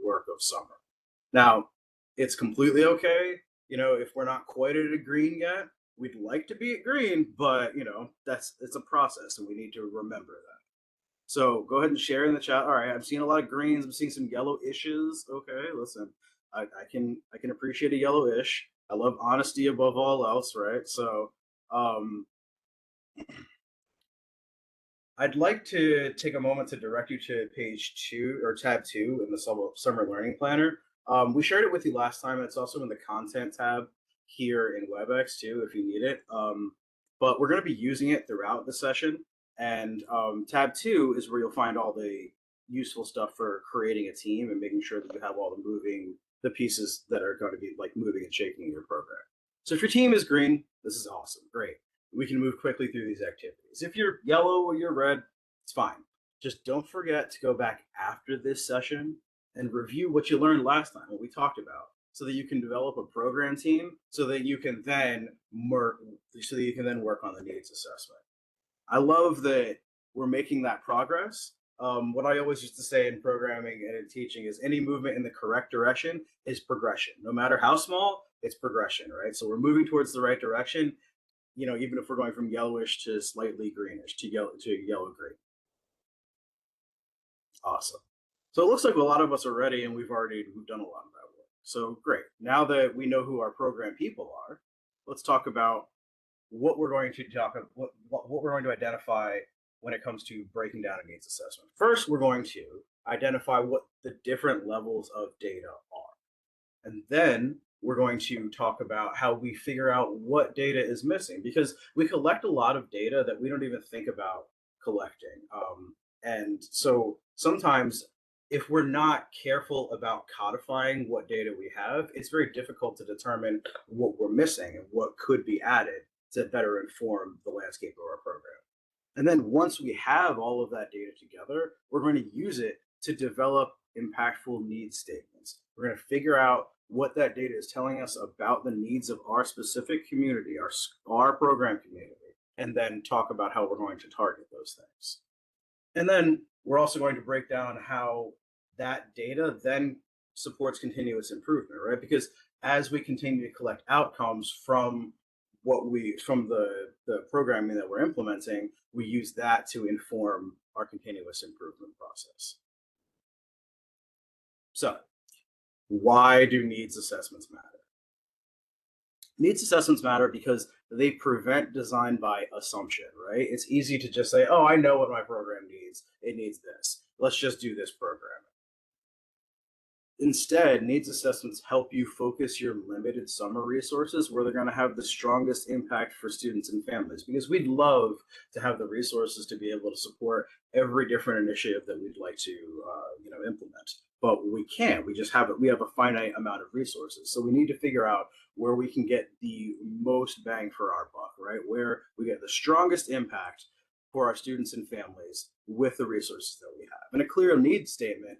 work of summer. Now, it's completely okay, if we're not quite at a green yet. We'd like to be at green, but it's a process, and we need to remember that. So go ahead and share in the chat. All right, I'm seeing a lot of greens. I'm seeing some yellow-ishes. Okay, listen, I can appreciate a yellow-ish. I love honesty above all else, right? So um, I'd like to take a moment to direct you to page 2 or tab 2 in the summer learning planner. We shared it with you last time. It's also in the content tab here in WebEx too, if you need it. But we're going to be using it throughout the session. And tab 2 is where you'll find all the useful stuff for creating a team and making sure that you have all the pieces that are going to be like moving and shaking in your program. So if your team is green, this is awesome. Great. We can move quickly through these activities. If you're yellow or you're red, it's fine. Just don't forget to go back after this session and review what you learned last time, what we talked about, so that you can develop a program team, so that you can then work on the needs assessment. I love that we're making that progress. What I always used to say in programming and in teaching is any movement in the correct direction is progression. No matter how small, it's progression, right? So we're moving towards the right direction, even if we're going from yellowish to slightly greenish to yellow green. Awesome. So it looks like a lot of us are ready, and we've done a lot of that work. So great. Now that we know who our program people are, let's talk about what we're going to identify when it comes to breaking down a needs assessment. First, we're going to identify what the different levels of data are. And then we're going to talk about how we figure out what data is missing, because we collect a lot of data that we don't even think about collecting. And so sometimes, if we're not careful about codifying what data we have, it's very difficult to determine what we're missing and what could be added to better inform the landscape of our program. And then once we have all of that data together, we're going to use it to develop impactful needs statements. We're going to figure out what that data is telling us about the needs of our specific community, our program community, and then talk about how we're going to target those things. And then we're also going to break down how that data then supports continuous improvement, right? Because as we continue to collect outcomes from the programming that we're implementing, we use that to inform our continuous improvement process. So why do needs assessments matter? Needs assessments matter because they prevent design by assumption, right? It's easy to just say, oh, I know what my program needs. It needs this. Let's just do this programming. Instead, needs assessments help you focus your limited summer resources where they're going to have the strongest impact for students and families, because we'd love to have the resources to be able to support every different initiative that we'd like to implement. But we can't. We have a finite amount of resources. So we need to figure out where we can get the most bang for our buck, right? Where we get the strongest impact for our students and families with the resources that we have. And a clear needs statement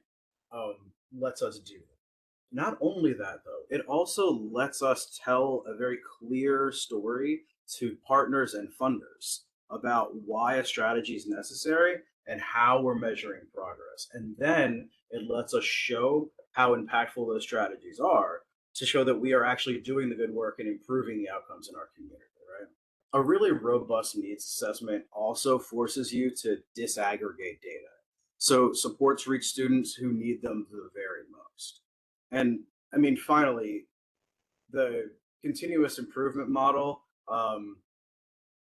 lets us do that. Not only that, though, it also lets us tell a very clear story to partners and funders about why a strategy is necessary and how we're measuring progress. And then it lets us show how impactful those strategies are, to show that we are actually doing the good work and improving the outcomes in our community, right? A really robust needs assessment also forces you to disaggregate data. So supports reach students who need them the very most. And I mean, finally, the continuous improvement model,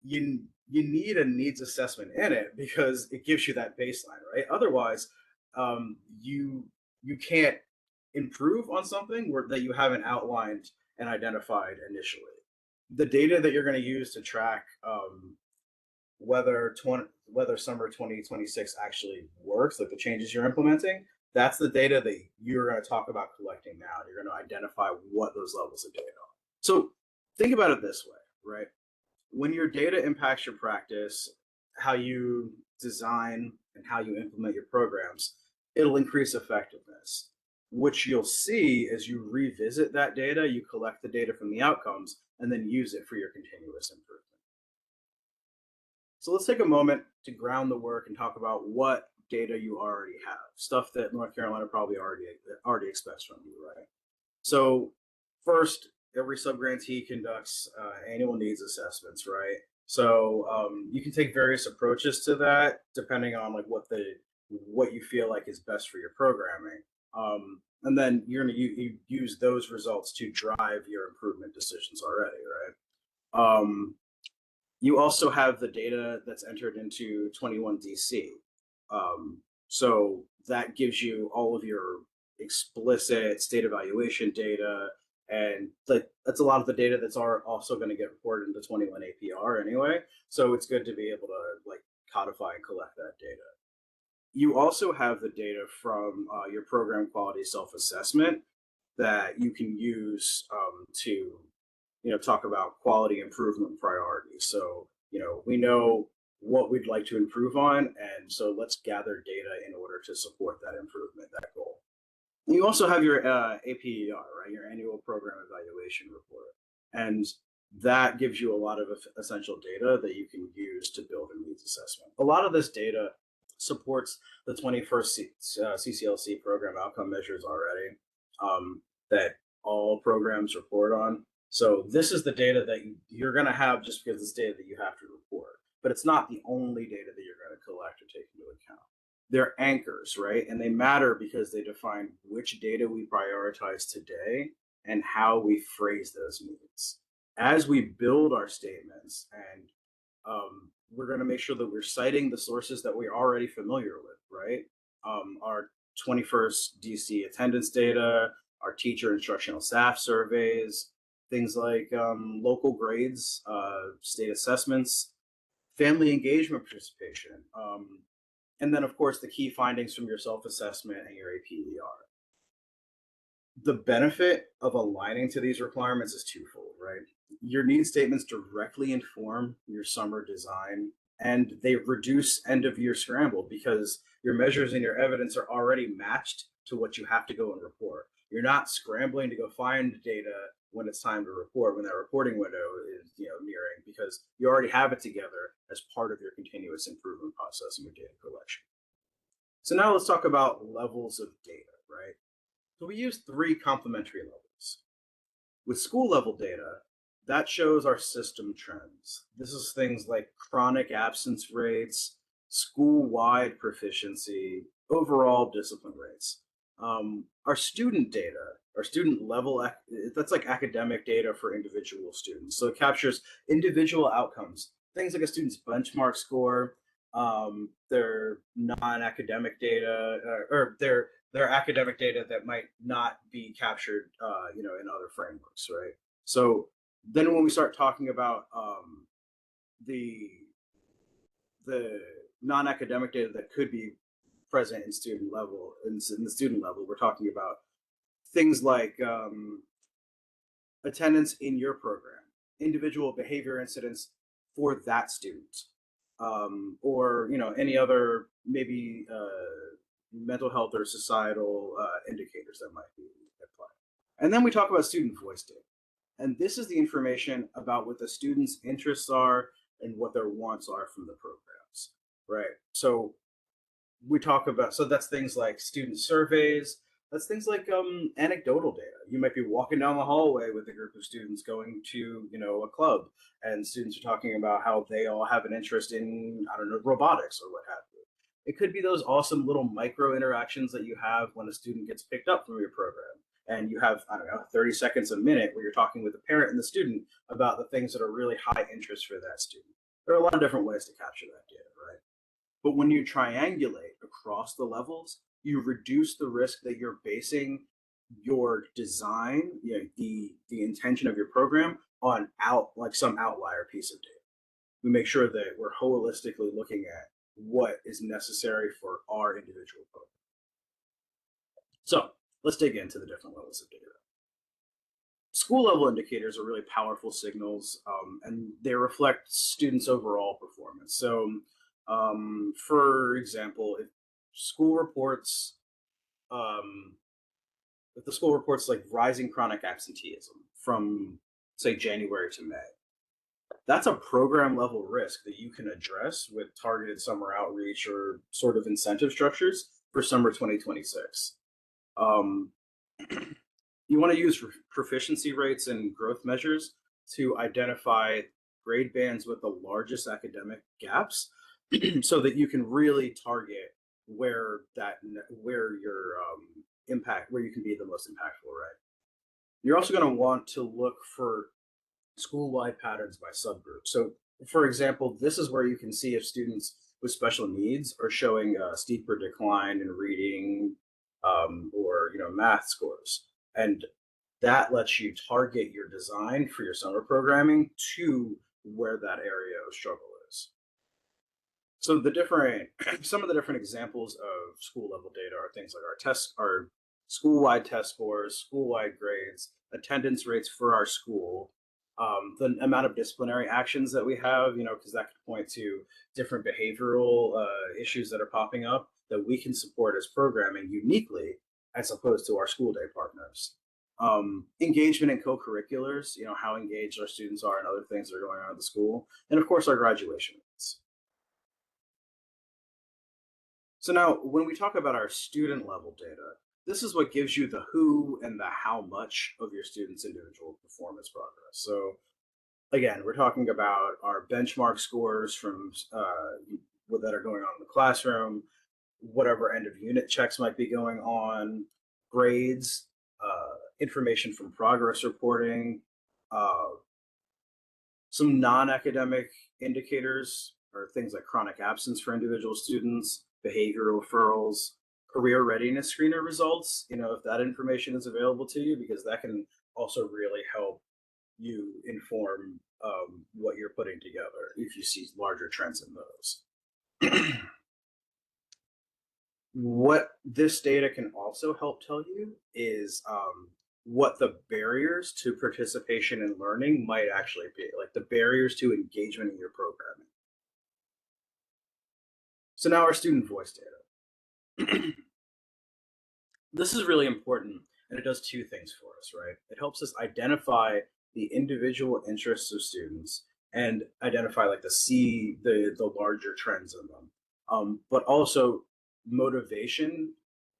you need a needs assessment in it because it gives you that baseline, right? Otherwise, you can't improve on something that you haven't outlined and identified initially. The data that you're going to use to track whether summer 2026 actually works, like the changes you're implementing, that's the data that you're going to talk about collecting now. You're going to identify what those levels of data are. So think about it this way, right? When your data impacts your practice, how you design and how you implement your programs, it'll increase effectiveness, which you'll see as you revisit that data. You collect the data from the outcomes and then use it for your continuous improvement. So let's take a moment to ground the work and talk about what data you already have, stuff that North Carolina probably already expects from you, right? So first, every subgrantee conducts annual needs assessments, right? So you can take various approaches to that depending on like what you feel like is best for your programming. And then you use those results to drive your improvement decisions already, right? You also have the data that's entered into 21DC. So that gives you all of your explicit state evaluation data, and like that's a lot of the data that's also going to get reported into 21 APR anyway. So it's good to be able to like codify and collect that data. You also have the data from your program quality self-assessment that you can use to talk about quality improvement priorities. So we know what we'd like to improve on, and so let's gather data in order to support that improvement, that goal. And you also have your APER, right, your annual program evaluation report, and that gives you a lot of essential data that you can use to build a needs assessment. A lot of this data supports the 21st CCLC program outcome measures already, that all programs report on. So this is the data that you're going to have just because it's data that you have to report, but it's not the only data that you're going to collect or take into account. They're anchors, right? And they matter because they define which data we prioritize today and how we phrase those needs. As we build our statements, and we're going to make sure that we're citing the sources that we're already familiar with, right? Our 21st DC attendance data, our teacher instructional staff surveys, things like local grades, state assessments, family engagement participation, and then of course the key findings from your self-assessment and your APER. The benefit of aligning to these requirements is twofold, right? Your need statements directly inform your summer design, and they reduce end of year scramble because your measures and your evidence are already matched to what you have to go and report. You're not scrambling to go find data when it's time to report, when that reporting window is nearing, because you already have it together as part of your continuous improvement process and your data collection. So now let's talk about levels of data, right? So we use 3 complementary levels. With school level data, that shows our system trends. This is things like chronic absence rates, school-wide proficiency, overall discipline rates. Our student data, our student level, that's like academic data for individual students. So it captures individual outcomes, things like a student's benchmark score, their non-academic data, or their academic data that might not be captured, in other frameworks, right? So then when we start talking about the non-academic data that could be present in the student level, we're talking about things like attendance in your program, individual behavior incidents for that student, or any other maybe mental health or societal indicators that might be at play. And then we talk about student voice data. And this is the information about what the students' interests are and what their wants are from the programs, right? So that's things like student surveys, that's things like anecdotal data. You might be walking down the hallway with a group of students going to, a club, and students are talking about how they all have an interest in, I don't know, robotics or what have you. It could be those awesome little micro interactions that you have when a student gets picked up from your program. And you have, 30 seconds a minute where you're talking with the parent and the student about the things that are really high interest for that student. There are a lot of different ways to capture that data, right? But when you triangulate across the levels, you reduce the risk that you're basing your design, the intention of your program on some outlier piece of data. We make sure that we're holistically looking at what is necessary for our individual program. So let's dig into the different levels of data. School level indicators are really powerful signals, and they reflect students' overall performance. So, for example, if school reports, like rising chronic absenteeism from say January to May, That's a program level risk that you can address with targeted summer outreach or sort of incentive structures for summer 2026. Um, you want to use proficiency rates and growth measures to identify grade bands with the largest academic gaps so that you can really target where your impact where you can be the most impactful, right? You're also going to want to look for school-wide patterns by subgroup. So, for example, this is where you can see if students with special needs are showing a steeper decline in reading or math scores, and that lets you target your design for your summer programming to where that area of struggle is. So the different some of the different examples of school level data are things like our school-wide test scores, school-wide grades, attendance rates for our school, the amount of disciplinary actions that we have, because that could point to different behavioral issues that are popping up that we can support as programming uniquely as opposed to our school day partners. Engagement in co-curriculars, how engaged our students are and other things that are going on at the school, and of course our graduation rates. So now, when we talk about our student level data, this is what gives you the who and the how much of your students' individual performance progress. So again, we're talking about our benchmark scores from that are going on in the classroom, whatever end of unit checks might be going on, grades, information from progress reporting, uh, some non-academic indicators are things like chronic absence for individual students, behavioral referrals, career readiness screener results, if that information is available to you, because that can also really help you inform what you're putting together if you see larger trends in those. What this data can also help tell you is what the barriers to participation in learning might actually be, like the barriers to engagement in your programming. So now our student voice data. This is really important, and it does two things for us, right? It helps us identify the individual interests of students and identify like the larger trends in them, but also motivation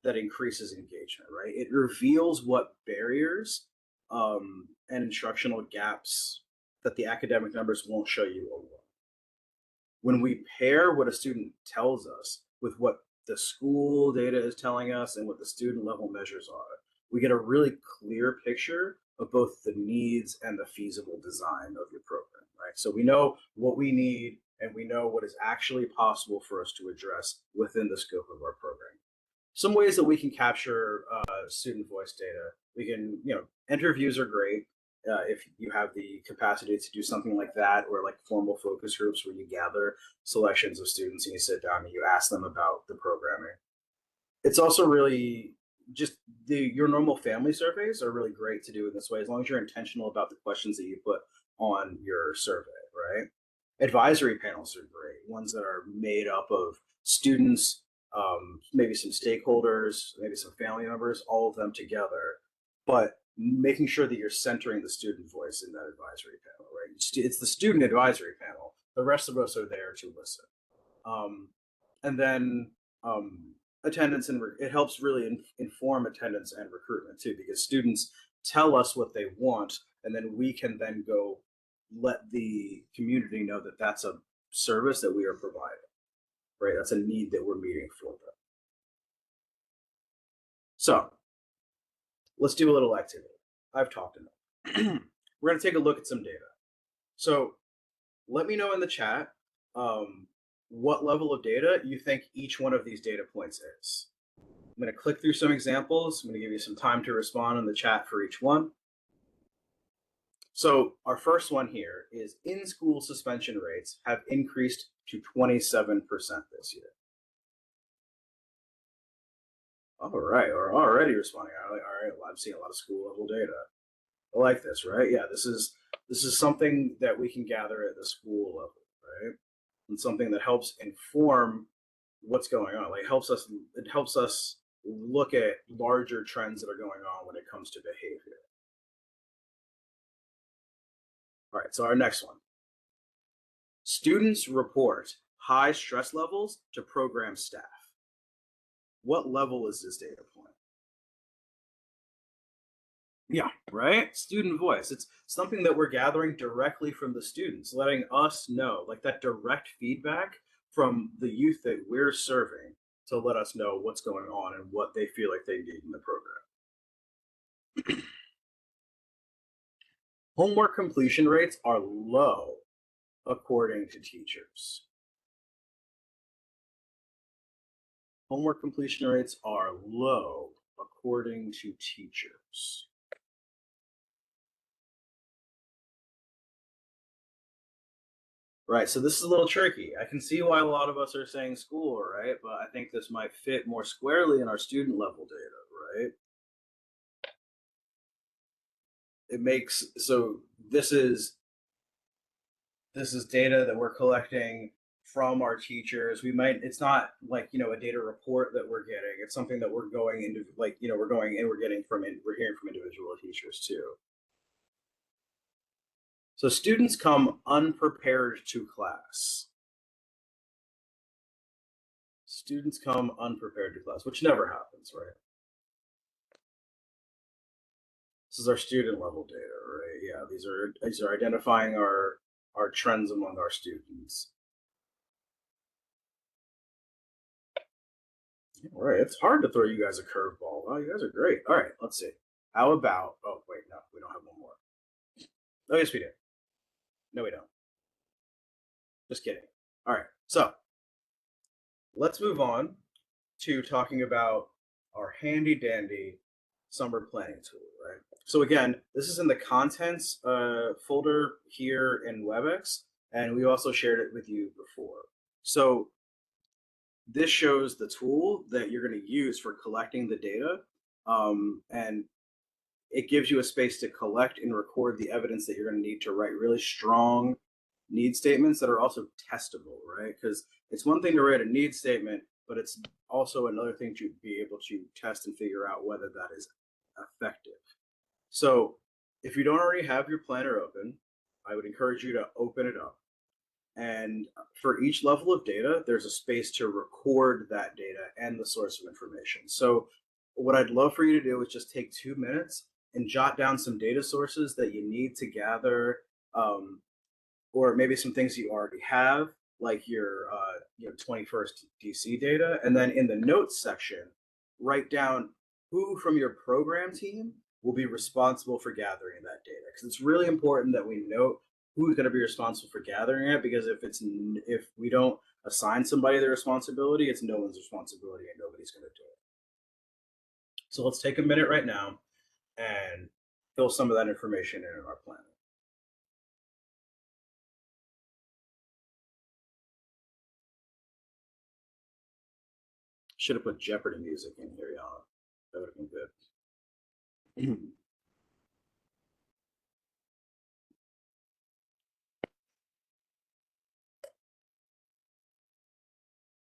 that increases engagement, right? It reveals what barriers and instructional gaps that the academic numbers won't show you alone. When we pair what a student tells us with what the school data is telling us and what the student level measures are, we get a really clear picture of both the needs and the feasible design of your program, right? So we know what we need and we know what is actually possible for us to address within the scope of our program. Some ways that we can capture student voice data. We can, interviews are great if you have the capacity to do something like that, or like formal focus groups where you gather selections of students and you sit down and you ask them about the programming. It's also really just your normal family surveys are really great to do in this way, as long as you're intentional about the questions that you put on your survey, right? Advisory panels are great, ones that are made up of students, maybe some stakeholders, maybe some family members, all of them together, but making sure that you're centering the student voice in that advisory panel, right? It's the student advisory panel. The rest of us are there to listen. And then attendance and it helps really inform attendance and recruitment too, because students tell us what they want, and then we can then go let the community know that that's a service that we are providing, right? That's a need that we're meeting for them. So let's do a little activity. I've talked enough. We're going to take a look at some data. So let me know in the chat what level of data you think each one of these data points is. I'm going to click through some examples. I'm going to give you some time to respond in the chat for each one. So our first one here is in-school suspension rates have increased to 27% this year. All right, we're already responding. All right, well, I'm seeing a lot of school level data. I like this, right? Yeah, this is something that we can gather at the school level, right? And something that helps inform what's going on. Like it helps us look at larger trends that are going on when it comes to behavior. All right, so our next one. Students report high stress levels to program staff. What level is this data point? Yeah, right? Student voice. It's something that we're gathering directly from the students, letting us know, like that direct feedback from the youth that we're serving to let us know what's going on and what they feel like they need in the program. Homework completion rates are low, according to teachers. Homework completion rates are low, according to teachers. Right, so this is a little tricky. I can see why a lot of us are saying school, right? But I think this might fit more squarely in our student level data, right? It makes so this is data that we're collecting from our teachers. We might it's not like a data report that we're getting. It's something that we're going into we're going and we're getting we're hearing from individual teachers too. So students come unprepared to class. Students come unprepared to class, which never happens, right? This is our student level data, right? Yeah, these are identifying our trends among our students. All right, it's hard to throw you guys a curveball. Wow, you guys are great. All right, let's see. How about? Oh wait, no, we don't have one more. Oh yes, we do. No, we don't. Just kidding. All right, so let's move on to talking about our handy dandy summer planning tool, right? So again, this is in the contents folder here in WebEx, and we also shared it with you before. So this shows the tool that you're going to use for collecting the data, and it gives you a space to collect and record the evidence that you're going to need to write really strong need statements that are also testable, right? Because it's one thing to write a need statement, but it's also another thing to be able to test and figure out whether that is effective. So if you don't already have your planner open, I would encourage you to open it up. And for each level of data, there's a space to record that data and the source of information. So what I'd love for you to do is just take 2 minutes and jot down some data sources that you need to gather, or maybe some things you already have, like your 21st DC data. And then in the notes section, write down who from your program team will be responsible for gathering that data. Because it's really important that we note who's going to be responsible for gathering it, because if we don't assign somebody the responsibility, it's no one's responsibility and nobody's going to do it. So let's take a minute right now and fill some of that information in our plan. Should have put Jeopardy music in here, y'all. That would have been good.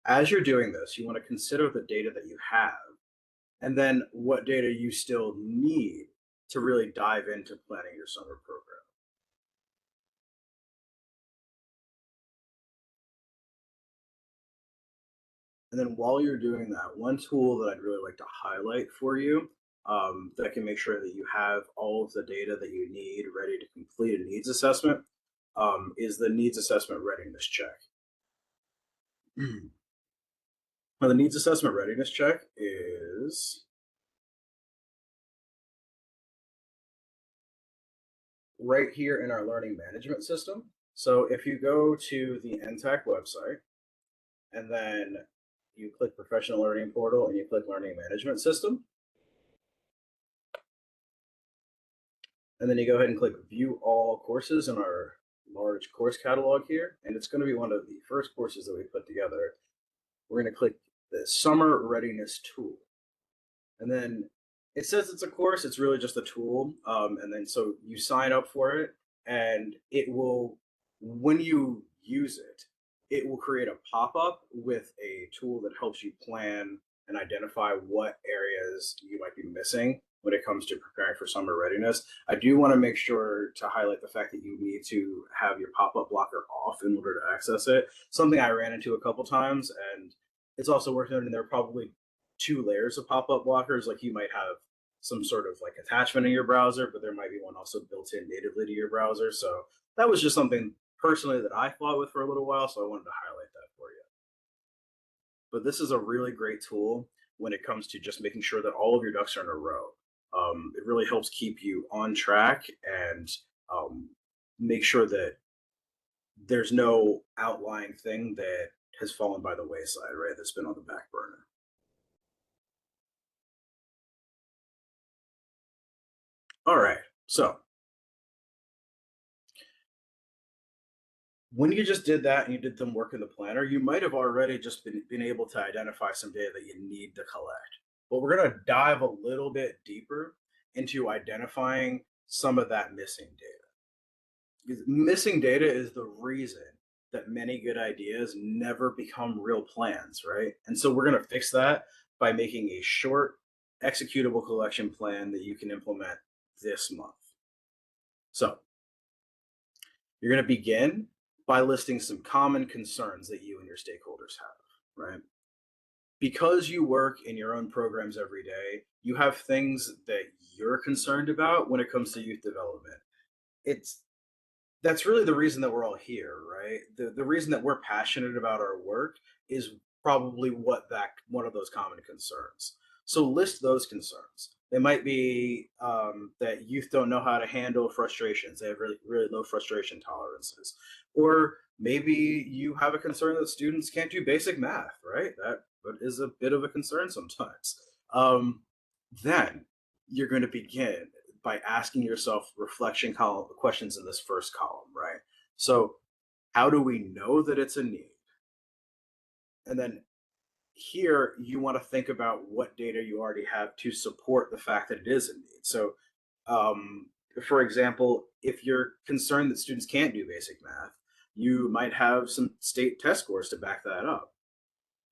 As you're doing this, you want to consider the data that you have, and then what data you still need to really dive into planning your summer program. And then while you're doing that, one tool that I'd really like to highlight for you, that can make sure that you have all of the data that you need ready to complete a needs assessment, is the needs assessment readiness check. Now, the needs assessment readiness check is right here in our learning management system. So if you go to the NTAC website and then you click professional learning portal and you click learning management system, and then you go ahead and click view all courses in our large course catalog here, and it's going to be one of the first courses that we put together. We're going to click the summer readiness tool, and then it says it's a course. It's really just a tool, and then so you sign up for it, and it will, when you use it, it will create a pop-up with a tool that helps you plan and identify what areas you might be missing when it it comes to preparing for summer readiness. I do want to make sure to highlight the fact that you need to have your pop-up blocker off in order to access it. Something I ran into a couple times, and it's also worth noting there are probably two layers of pop-up blockers. Like you might have some sort of like attachment in your browser, but there might be one also built in natively to your browser. So that was just something personally that I fought with for a little while, so I wanted to highlight that for you. But this is a really great tool when it comes to just making sure that all of your ducks are in a row. It really helps keep you on track and um, make sure that there's no outlying thing that has fallen by the wayside, right? That's been on the back burner. All right. So when you just did that and you did some work in the planner, you might have already just been able to identify some data that you need to collect. But we're going to dive a little bit deeper into identifying some of that missing data. Because missing data is the reason that many good ideas never become real plans, right? And so we're going to fix that by making a short, executable collection plan that you can implement this month. So you're going to begin by listing some common concerns that you and your stakeholders have, right? Because you work in your own programs every day, you have things that you're concerned about when it comes to youth development. It's That's really the reason that we're all here, right? The reason that we're passionate about our work is probably one of those common concerns. So list those concerns. They might be that youth don't know how to handle frustrations. They have really low frustration tolerances, or maybe you have a concern that students can't do basic math, right? That is a bit of a concern sometimes. Um, then you're going to begin by asking yourself reflection column questions in this first column, right? So, how do we know that it's a need? And then here you want to think about what data you already have to support the fact that it is a need. So, um, for example, if you're concerned that students can't do basic math, you might have some state test scores to back that up.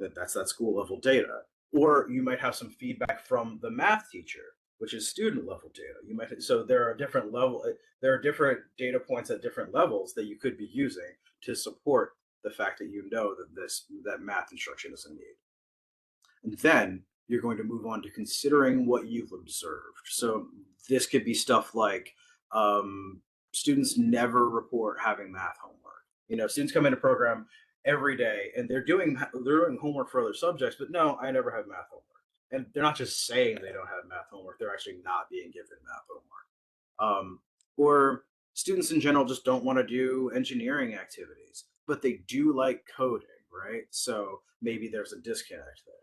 That's that school level data. Or you might have some feedback from the math teacher, which is student level data. You might so there are different data points at different levels that you could be using to support the fact that you know that that math instruction is a need. And then you're going to move on to considering what you've observed. So this could be stuff like students never report having math homework. Students come into program every day and they're doing homework for other subjects, but no, I never have math homework. And they're not just saying they don't have math homework; they're actually not being given math homework. Or students in general just don't want to do engineering activities, but they do like coding, right? So maybe there's a disconnect there.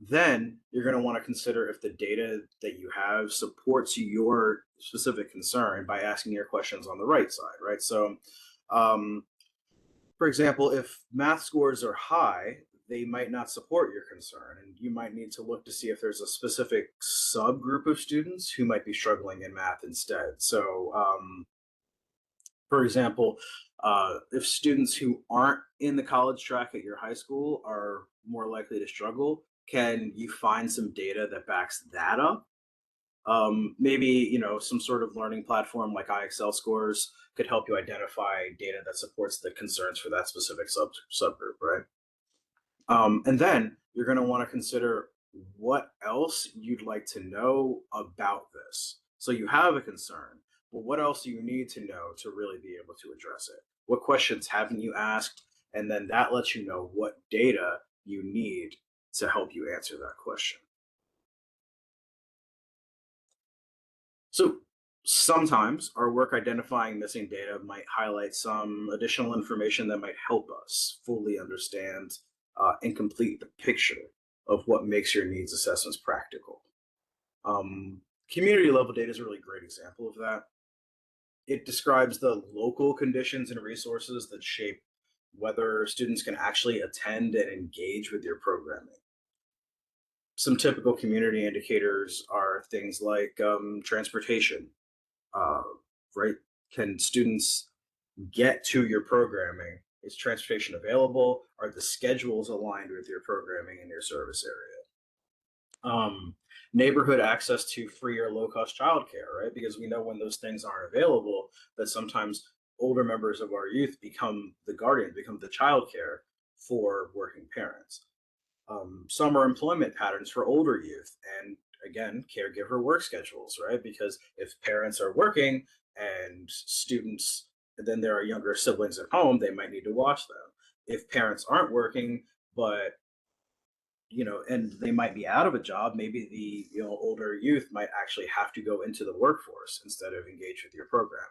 Then you're going to want to consider if the data that you have supports your specific concern by asking your questions on the right side, right? So, um, for example, if math scores are high, they might not support your concern, and you might need to look to see if there's a specific subgroup of students who might be struggling in math instead. So, for example, if students who aren't in the college track at your high school are more likely to struggle, can you find some data that backs that up? Maybe some sort of learning platform like IXL scores could help you identify data that supports the concerns for that specific subgroup, right? And then you're going to want to consider what else you'd like to know about this. So you have a concern, but what else do you need to know to really be able to address it? What questions haven't you asked? And then that lets you know what data you need to help you answer that question. So sometimes our work identifying missing data might highlight some additional information that might help us fully understand and complete the picture of what makes your needs assessments practical. Um, Community level data is a really great example of that. It describes the local conditions and resources that shape whether students can actually attend and engage with your programming. Some typical community indicators are things like transportation, uh, right? Can students get to your programming? Is transportation available? Are the schedules aligned with your programming in your service area? Um, Neighborhood access to free or low cost childcare, right? Because we know when those things aren't available, that sometimes older members of our youth become the guardian, become the childcare for working parents. Summer employment patterns for older youth, and again, caregiver work schedules, right? Because if parents are working and students, then there are younger siblings at home, they might need to watch them. If parents aren't working, but and they might be out of a job, maybe the older youth might actually have to go into the workforce instead of engage with your program.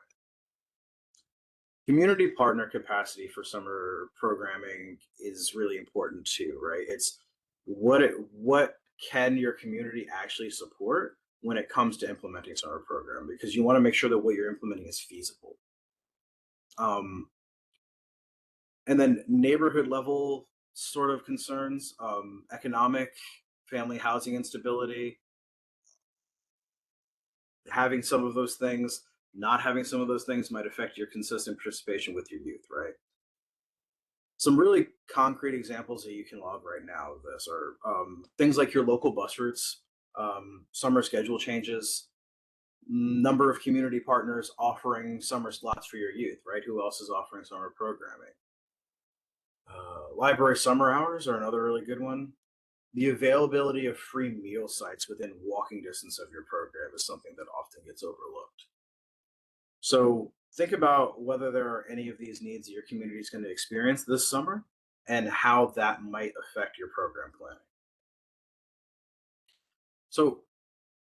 Community partner capacity for summer programming is really important too, right? It's what can your community actually support when it comes to implementing summer program, because you want to make sure that what you're implementing is feasible. um, and then neighborhood level sort of concerns, economic, family housing instability, having some of those things, not having some of those things might affect your consistent participation with your youth, right? Some really concrete examples that you can log right now of this are things like your local bus routes, summer schedule changes, number of community partners offering summer slots for your youth, right? Who else is offering summer programming? Library summer hours are another really good one. The availability of free meal sites within walking distance of your program is something that often gets overlooked. So think about whether there are any of these needs that your community is going to experience this summer and how that might affect your program planning. So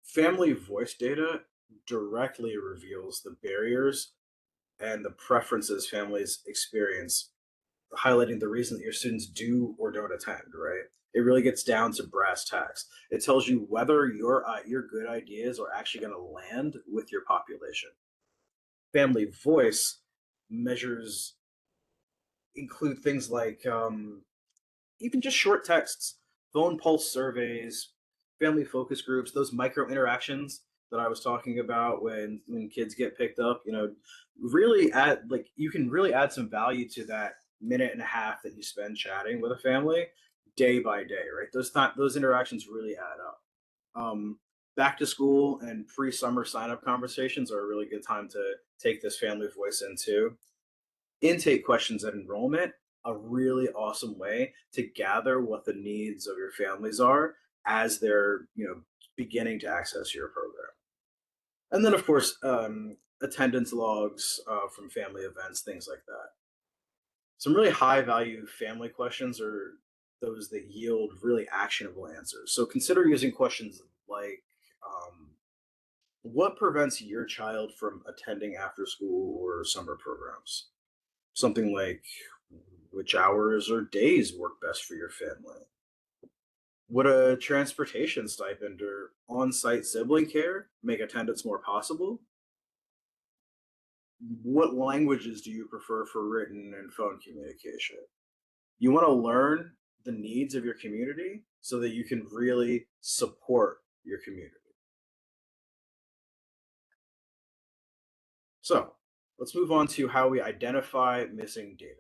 family voice data directly reveals the barriers and the preferences families experience, highlighting the reason that your students do or don't attend, right? It really gets down to brass tacks. It tells you whether your good ideas are actually going to land with your population. Family voice measures include things like even just short texts, phone pulse surveys, family focus groups, those micro interactions that I was talking about when kids get picked up. Really add, like, you can really add some value to that minute and a half that you spend chatting with a family day by day, right? Those interactions really add up. Back to school and pre-summer sign up conversations are a really good time to take this family voice into. Intake questions at enrollment, a really awesome way to gather what the needs of your families are as they're beginning to access your program. And then of course, attendance logs from family events, things like that. Some really high value family questions are those that yield really actionable answers. So consider using questions like, what prevents your child from attending after school or summer programs? Something like, which hours or days work best for your family? Would a transportation stipend or on site sibling care make attendance more possible? What languages do you prefer for written and phone communication? You want to learn the needs of your community so that you can really support your community. So let's move on to how we identify missing data.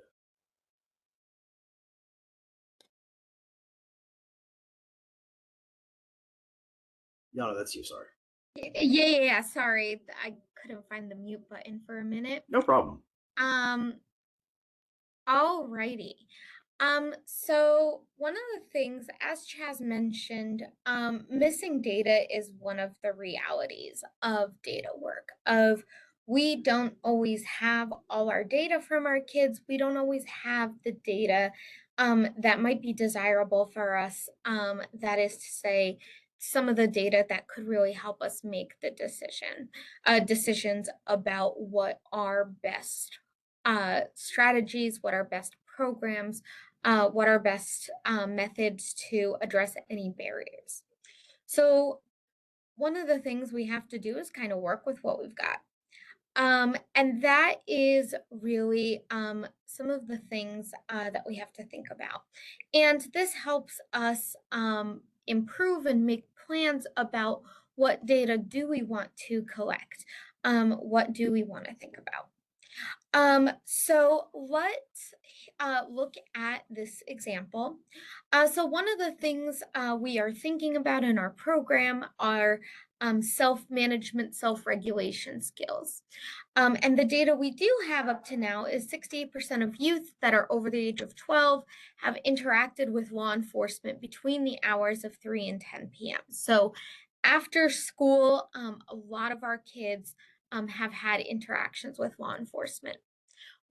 Yana, that's you, sorry. Yeah. Sorry, I couldn't find the mute button for a minute. No problem. Um, Alrighty. So one of the things, as Chaz mentioned, missing data is one of the realities of data work. Of we don't always have all our data from our kids. We don't always have the data that might be desirable for us. That is to say, some of the data that could really help us make the decisions about what are best strategies, what are best programs, what are best methods to address any barriers. So, one of the things we have to do is kind of work with what we've got. And that is really some of the things that we have to think about. And this helps us improve and make plans about what data do we want to collect? What do we want to think about? So let's look at this example. So one of the things we are thinking about in our program are self-management, self-regulation skills. And the data we do have up to now is 68% of youth that are over the age of 12 have interacted with law enforcement between the hours of 3 and 10 p.m. So after school, a lot of our kids have had interactions with law enforcement.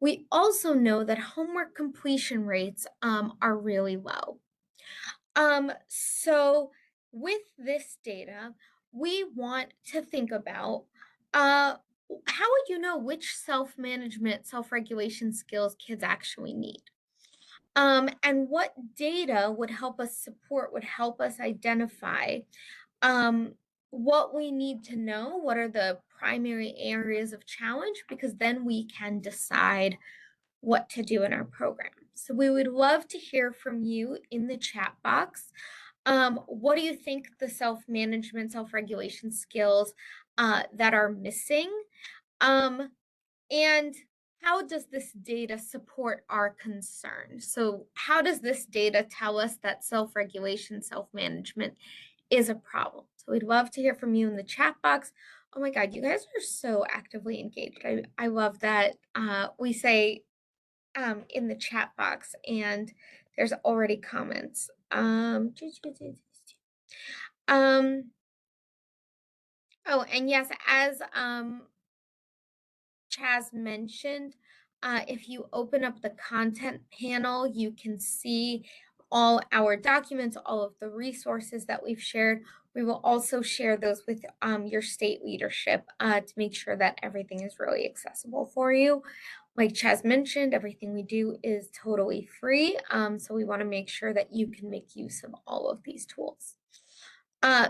We also know that homework completion rates are really low. So with this data, we want to think about uh, how would you know which self-management, self-regulation skills kids actually need? And what data would help us support, would help us identify um, what we need to know, what are the primary areas of challenge, because then we can decide what to do in our program. So we would love to hear from you in the chat box. What do you think the self-management, self-regulation skills that are missing? Um, and how does this data support our concern? So how does this data tell us that self-regulation, self-management is a problem? So we'd love to hear from you in the chat box. Oh my God, you guys are so actively engaged. I love that we say in the chat box and there's already comments. Um, oh, and yes, as Chaz mentioned, if you open up the content panel, you can see all our documents, all of the resources that we've shared. We will also share those with your state leadership to make sure that everything is really accessible for you. Like Chaz mentioned, everything we do is totally free. So we want to make sure that you can make use of all of these tools.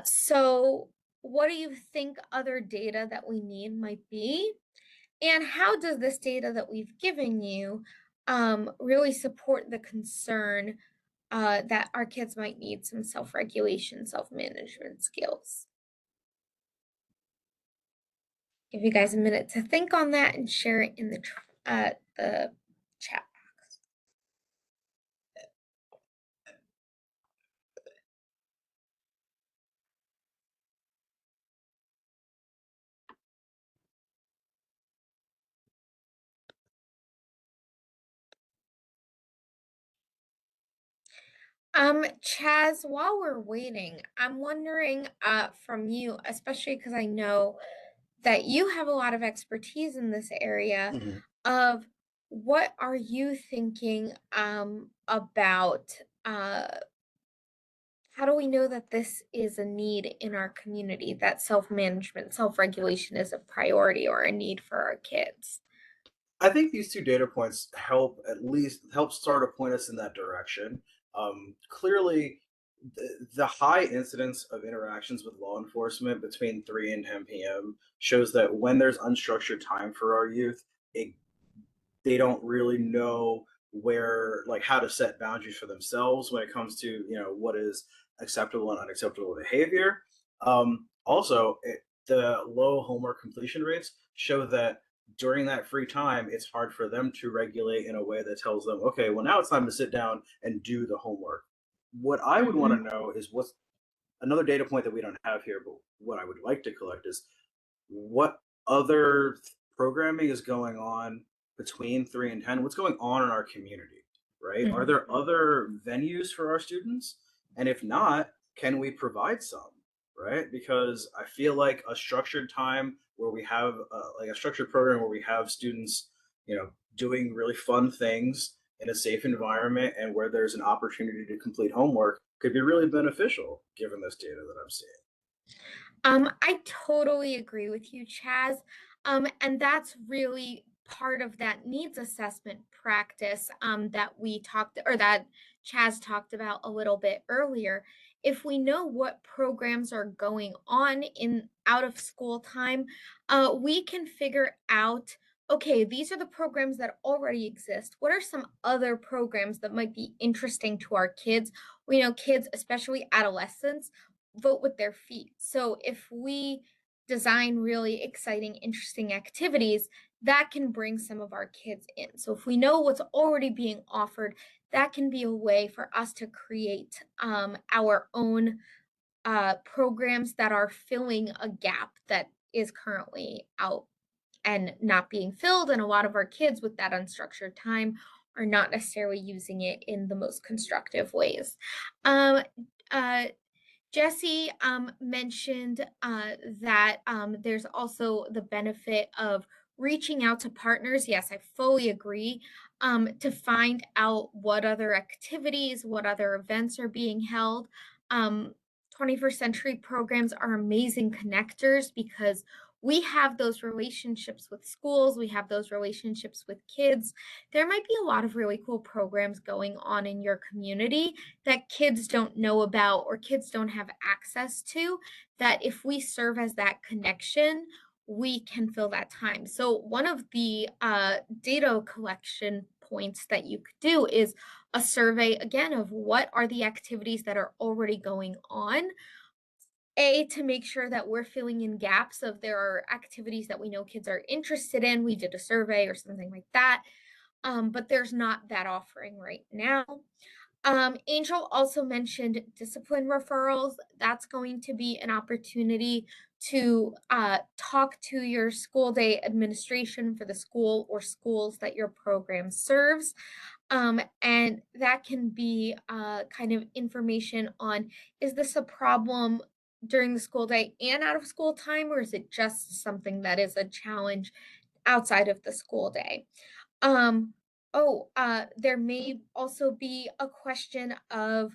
So what do you think other data that we need might be? And how does this data that we've given you really support the concern that our kids might need some self-regulation, self-management skills? Give you guys a minute to think on that and share it in the chat. Chaz, while we're waiting, I'm wondering from you, especially because I know that you have a lot of expertise in this area, Mhm. of what are you thinking about how do we know that this is a need in our community, that self-management, self-regulation is a priority or a need for our kids? I think these two data points help at least help start to point us in that direction. Clearly, the high incidence of interactions with law enforcement between 3 and 10 p.m. shows that when there's unstructured time for our youth, it, they don't really know where, like, how to set boundaries for themselves when it comes to, what is acceptable and unacceptable behavior. Also, the low homework completion rates show that during that free time, it's hard for them to regulate in a way that tells them, okay, well, now it's time to sit down and do the homework. What I would want Mhm. to know is what's another data point that we don't have here, but what I would like to collect is what other programming is going on between 3 and 10? What's going on in our community, right? Are there Mhm. other venues for our students? And if not, can we provide some, right? Because I feel like a structured time where we have like a structured program where we have students, doing really fun things in a safe environment and where there's an opportunity to complete homework could be really beneficial given this data that I'm seeing. I totally agree with you, Chaz. And that's really part of that needs assessment practice that we talked or that Chaz talked about a little bit earlier. If we know what programs are going on in out of school time, we can figure out, okay, these are the programs that already exist. What are some other programs that might be interesting to our kids? We know kids, especially adolescents, vote with their feet. So if we design really exciting, interesting activities that can bring some of our kids in. So if we know what's already being offered, that can be a way for us to create our own programs that are filling a gap that is currently out and not being filled. And a lot of our kids with that unstructured time are not necessarily using it in the most constructive ways. Um, uh, Jesse mentioned that there's also the benefit of reaching out to partners. Yes, I fully agree. To find out what other activities, what other events are being held. Um, 21st century programs are amazing connectors because we have those relationships with schools, we have those relationships with kids. There might be a lot of really cool programs going on in your community that kids don't know about or kids don't have access to, that if we serve as that connection, we can fill that time. So one of the data collection points that you could do is a survey again of what are the activities that are already going on, to make sure that we're filling in gaps of there are activities that we know kids are interested in. We did a survey or something like that. But there's not that offering right now. Angel also mentioned discipline referrals. That's going to be an opportunity to talk to your school day administration for the school or schools that your program serves. And that can be kind of information on, is this a problem during the school day and out of school time, or is it just something that is a challenge outside of the school day? Um, there may also be a question of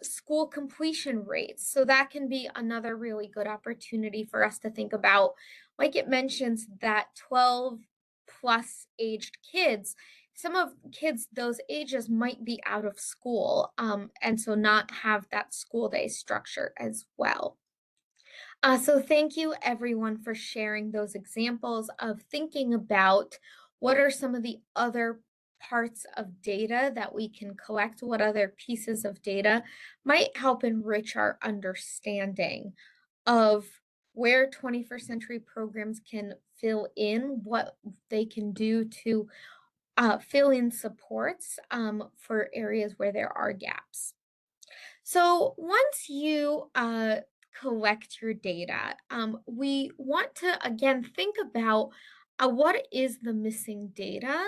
school completion rates. So that can be another really good opportunity for us to think about. Like it mentions that 12 plus aged kids, some of kids those ages might be out of school, and so not have that school day structure as well. So thank you everyone for sharing those examples of thinking about what are some of the other parts of data that we can collect, what other pieces of data might help enrich our understanding of where 21st century programs can fill in, what they can do to fill in supports for areas where there are gaps. So once you collect your data, we want to again think about what is the missing data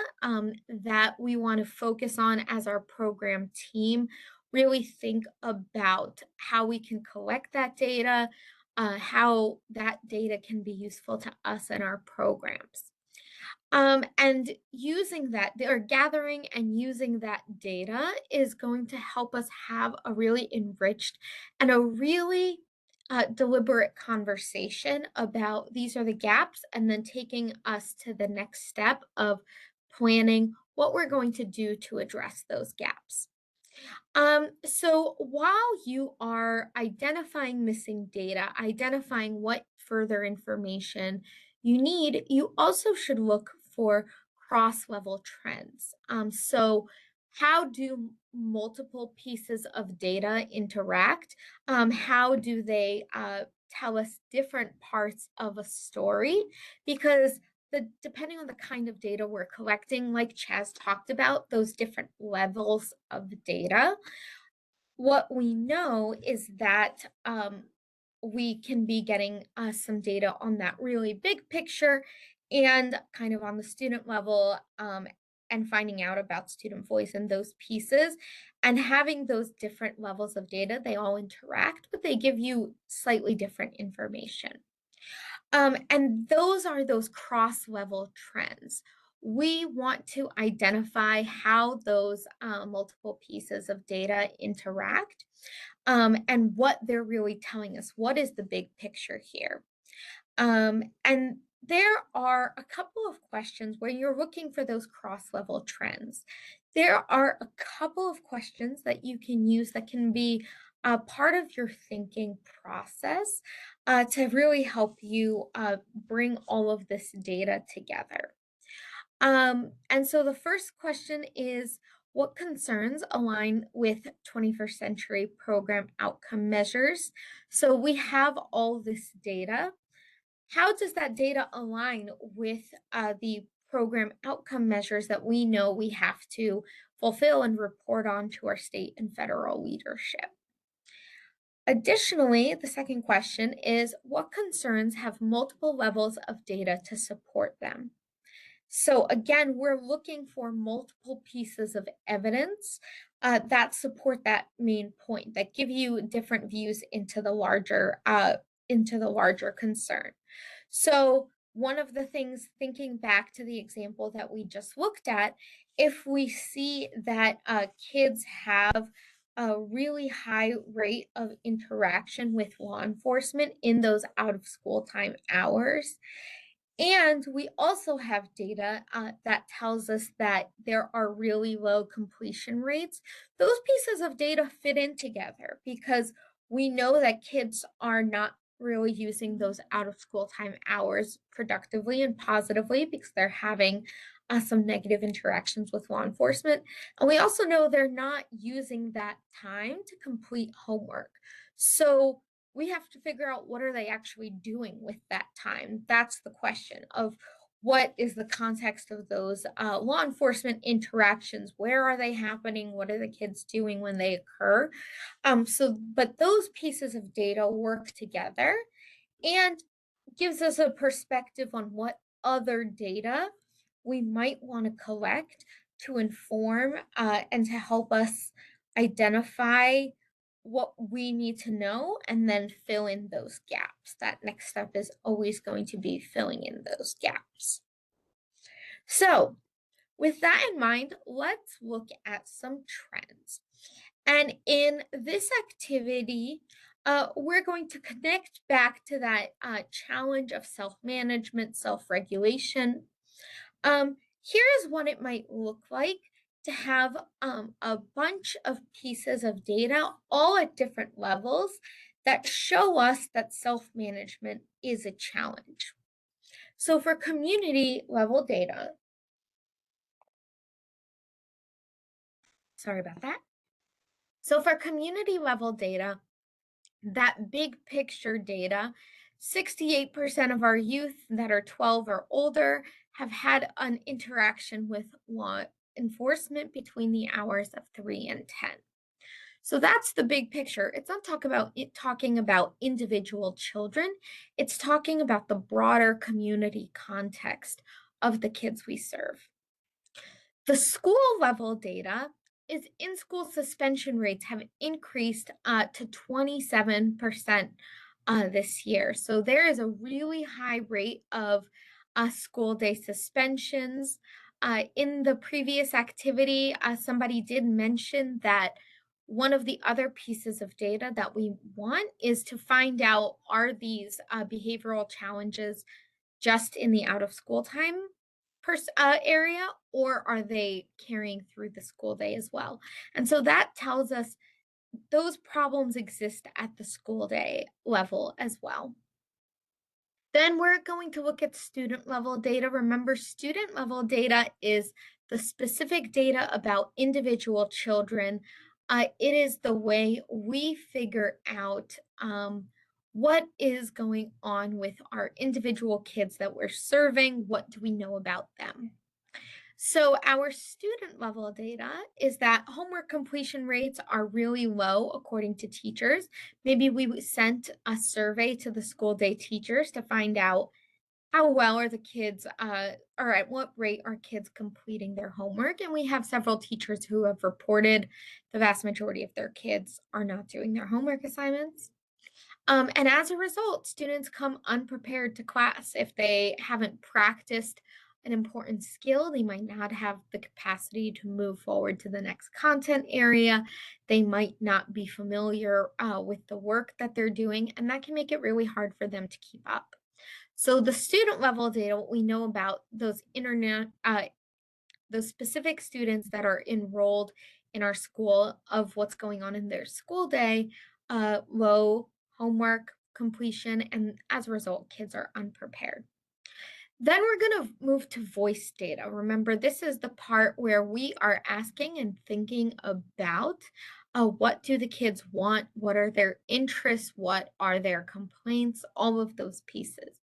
that we want to focus on as our program team. Really think about how we can collect that data, how that data can be useful to us and our programs. And using that, or gathering and using that data is going to help us have a really enriched and a really deliberate conversation about these are the gaps, and then taking us to the next step of planning what we're going to do to address those gaps. So while you are identifying missing data, identifying what further information you need, you also should look for cross-level trends. So how do multiple pieces of data interact? How do they tell us different parts of a story? Because depending on the kind of data we're collecting, like Chaz talked about, those different levels of data, what we know is that we can be getting some data on that really big picture and kind of on the student level, and finding out about student voice and those pieces, and having those different levels of data. They all interact, but they give you slightly different information. And those are those cross-level trends. We want to identify how those multiple pieces of data interact, and what they're really telling us. What is the big picture here? And there are a couple of questions where you're looking for those cross-level trends. There are a couple of questions that you can use that can be a part of your thinking process to really help you bring all of this data together. And so the first question is, what concerns align with 21st century program outcome measures? So we have all this data. how does that data align with the program outcome measures that we know we have to fulfill and report on to our state and federal leadership? Additionally, the second question is, what concerns have multiple levels of data to support them? So again, we're looking for multiple pieces of evidence that support that main point, that give you different views into the larger concern. So one of the things, thinking back to the example that we just looked at, if we see that kids have a really high rate of interaction with law enforcement in those out of school time hours, and we also have data that tells us that there are really low completion rates. Those pieces of data fit in together because we know that kids are not really using those out of school time hours productively and positively because they're having some negative interactions with law enforcement. And we also know they're not using that time to complete homework. So we have to figure out what are they actually doing with that time. That's the question of what is the context of those law enforcement interactions. Where are they happening? What are the kids doing when they occur? But those pieces of data work together and gives us a perspective on what other data we might want to collect to inform and to help us identify what we need to know and then fill in those gaps. That next step is always going to be filling in those gaps. So, with that in mind, let's look at some trends. And in this activity, we're going to connect back to that challenge of self management, self regulation. Here is what it might look like to have a bunch of pieces of data, all at different levels, that show us that self management is a challenge. So, for community level data, sorry about that. So, for community level data, that big picture data, 68% of our youth that are 12 or older have had an interaction with law enforcement between the hours of 3 and 10. So that's the big picture. It's not talking about individual children. It's talking about the broader community context of the kids we serve. The school level data is in-school suspension rates have increased to 27% this year. So there is a really high rate of school day suspensions. In the previous activity, somebody did mention that one of the other pieces of data that we want is to find out, are these behavioral challenges just in the out of school time area, or are they carrying through the school day as well? And so that tells us those problems exist at the school day level as well. Then we're going to look at student level data. Remember, student level data is the specific data about individual children. It is the way we figure out what is going on with our individual kids that we're serving. What do we know about them? So, our student level data is that homework completion rates are really low according to teachers. Maybe we sent a survey to the school day teachers to find out how well are the kids, or at what rate are kids completing their homework. And we have several teachers who have reported the vast majority of their kids are not doing their homework assignments. And as a result, students come unprepared to class. If they haven't practiced an important skill, they might not have the capacity to move forward to the next content area. They might not be familiar with the work that they're doing, and that can make it really hard for them to keep up. So the student level data, what we know about those specific students that are enrolled in our school of what's going on in their school day, low homework completion, and as a result, kids are unprepared. Then we're going to move to voice data. Remember, this is the part where we are asking and thinking about what do the kids want? What are their interests? What are their complaints? All of those pieces.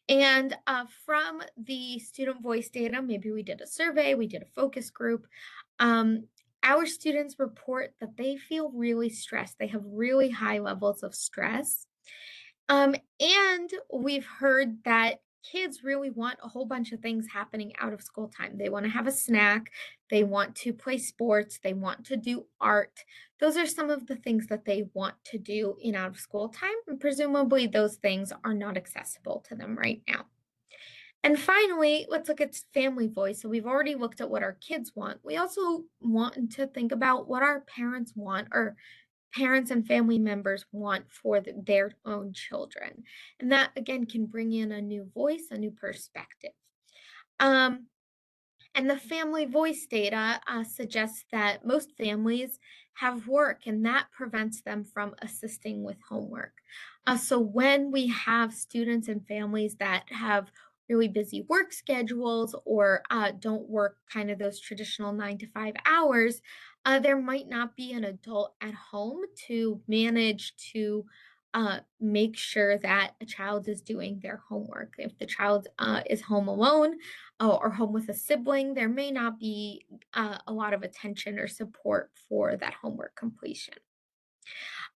And from the student voice data, maybe we did a survey, we did a focus group. Um, our students report that they feel really stressed. They have really high levels of stress. And we've heard that kids really want a whole bunch of things happening out of school time. They want to have a snack, they want to play sports, they want to do art. Those are some of the things that they want to do in out of school time, and presumably those things are not accessible to them right now. And finally, let's look at family voice. So we've already looked at what our kids want. We also want to think about what our parents want, or parents and family members want for their own children. And that again can bring in a new voice, a new perspective. Um, and the family voice data suggests that most families have work, and that prevents them from assisting with homework. So, when we have students and families that have really busy work schedules or don't work kind of those traditional 9 to 5 hours, there might not be an adult at home to manage to make sure that a child is doing their homework. If the child is home alone, or home with a sibling, there may not be a lot of attention or support for that homework completion.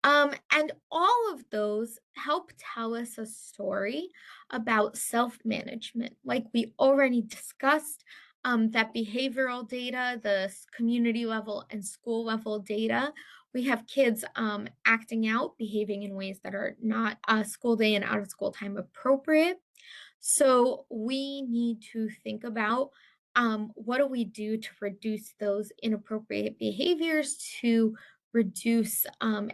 And all of those help tell us a story about self management. Like we already discussed, that behavioral data, the community level and school level data, we have kids acting out, behaving in ways that are not school day and out of school time appropriate. So we need to think about, what do we do to reduce those inappropriate behaviors, to reduce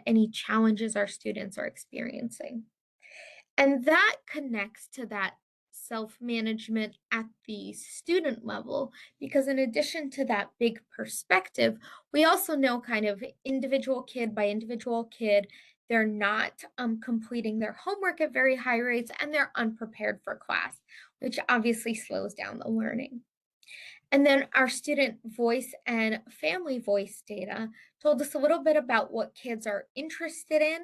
any challenges our students are experiencing. And that connects to that self management at the student level, because in addition to that big perspective, we also know kind of individual kid by individual kid, they're not completing their homework at very high rates and they're unprepared for class, which obviously slows down the learning. And then our student voice and family voice data told us a little bit about what kids are interested in,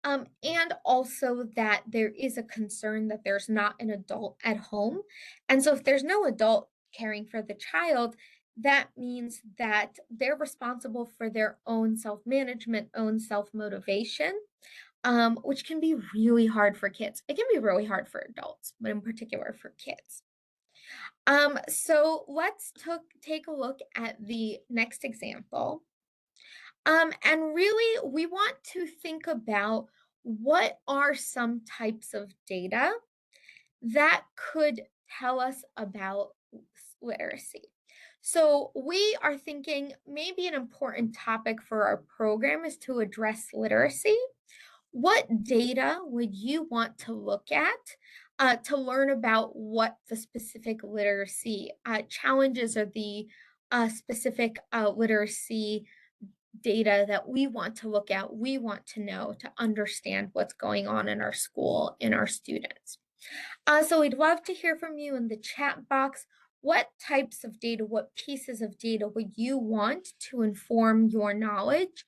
and also that there is a concern that there's not an adult at home. And so, if there's no adult caring for the child, that means that they're responsible for their own self management, own self motivation, which can be really hard for kids. It can be really hard for adults, but in particular for kids. So let's take a look at the next example. And really, we want to think about what are some types of data that could tell us about literacy. So, we are thinking maybe an important topic for our program is to address literacy. What data would you want to look at to learn about what the specific literacy challenges, or the specific literacy data that we want to look at, we want to know to understand what's going on in our school, in our students. So we'd love to hear from you in the chat box. What types of data, what pieces of data would you want to inform your knowledge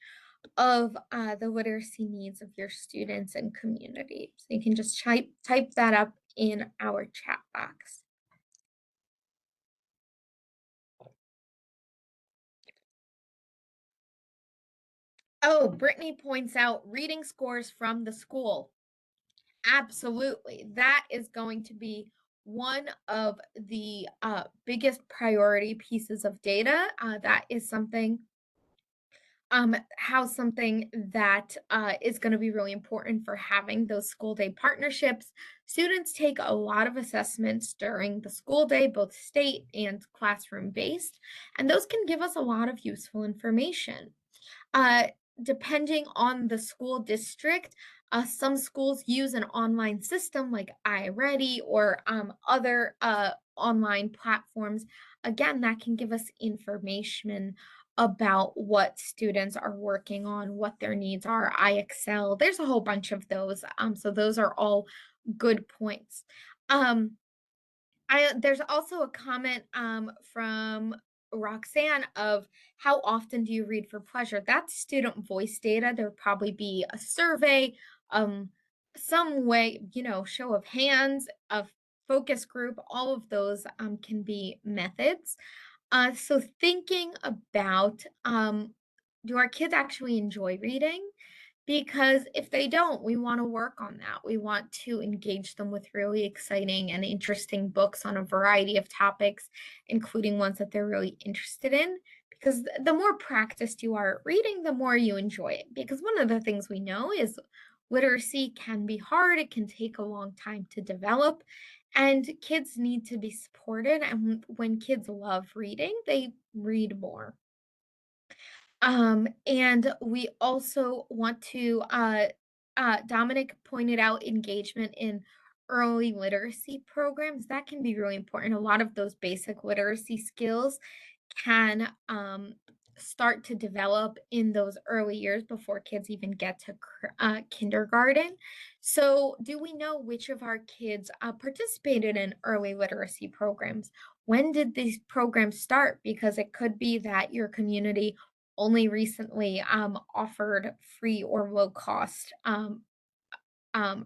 of the literacy needs of your students and community? So you can just type that up in our chat box. Oh, Brittany points out reading scores from the school. Absolutely. That is going to be one of the biggest priority pieces of data. That is something, how something that is going to be really important for having those school day partnerships. Students take a lot of assessments during the school day, both state and classroom based, and those can give us a lot of useful information. Uh, Depending on the school district, some schools use an online system like iReady, or other online platforms. Again, that can give us information about what students are working on, what their needs are. iExcel, there's a whole bunch of those. So those are all good points. Um, there's also a comment from Roxanne of how often do you read for pleasure? That's student voice data. There'll probably be a survey, um, some way, show of hands, a focus group, all of those can be methods. So thinking about, do our kids actually enjoy reading? Because if they don't, we want to work on that. We want to engage them with really exciting and interesting books on a variety of topics, including ones that they're really interested in. Because the more practiced you are at reading, the more you enjoy it. Because one of the things we know is literacy can be hard, it can take a long time to develop, and kids need to be supported. And when kids love reading, they read more. And we also want to, Dominic pointed out engagement in early literacy programs. That can be really important. A lot of those basic literacy skills can start to develop in those early years before kids even get to kindergarten. So, do we know which of our kids participated in early literacy programs? When did these programs start? Because it could be that your community only recently offered free or low cost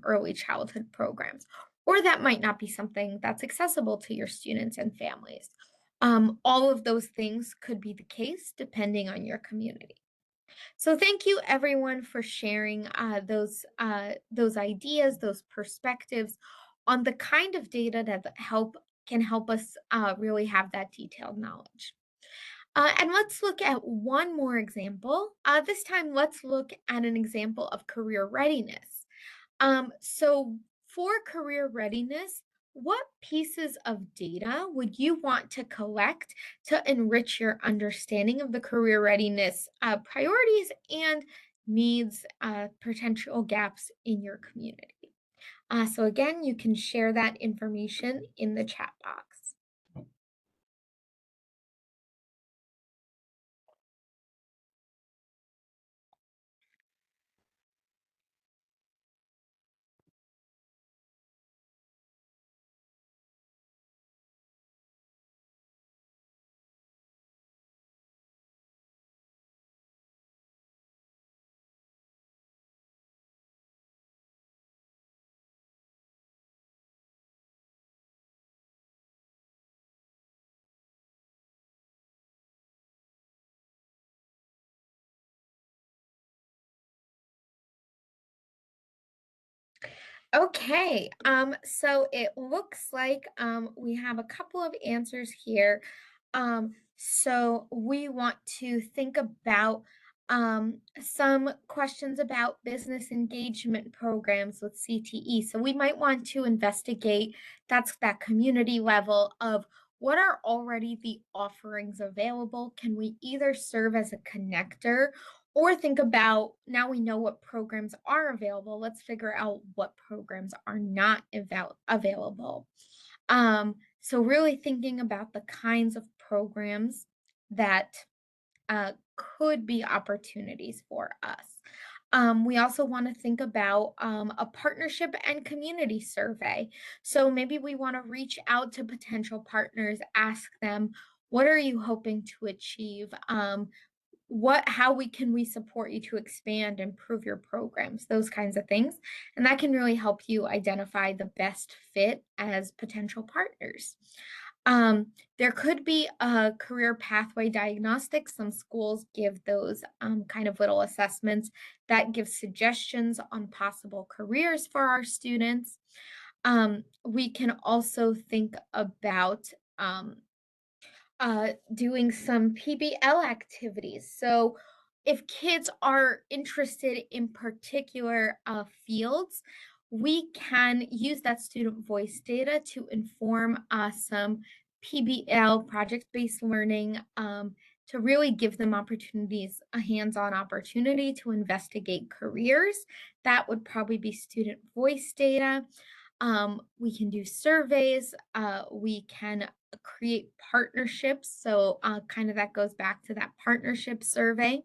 early childhood programs, or that might not be something that's accessible to your students and families. All of those things could be the case depending on your community. So thank you everyone for sharing those ideas, those perspectives on the kind of data that can help us really have that detailed knowledge. And let's look at one more example. This time, let's look at an example of career readiness. So, for career readiness, what pieces of data would you want to collect to enrich your understanding of the career readiness priorities and needs, potential gaps in your community? So, again, you can share that information in the chat box. Okay, so it looks like we have a couple of answers here. So we want to think about some questions about business engagement programs with CTE. So we might want to investigate that's that community level of what are already the offerings available? Can we either serve as a connector or think about now we know what programs are available, let's figure out what programs are not available. So, really thinking about the kinds of programs that could be opportunities for us. We also want to think about a partnership and community survey. So maybe we want to reach out to potential partners, ask them, what are you hoping to achieve? How we can we support you to expand, improve your programs, those kinds of things. And that can really help you identify the best fit as potential partners. There could be a career pathway diagnostics. Some schools give those kind of little assessments that give suggestions on possible careers for our students. We can also think about doing some PBL activities. So, if kids are interested in particular fields, we can use that student voice data to inform some PBL project based learning to really give them opportunities, a hands on opportunity to investigate careers. That would probably be student voice data. We can do surveys. We can create partnerships. So, kind of that goes back to that partnership survey.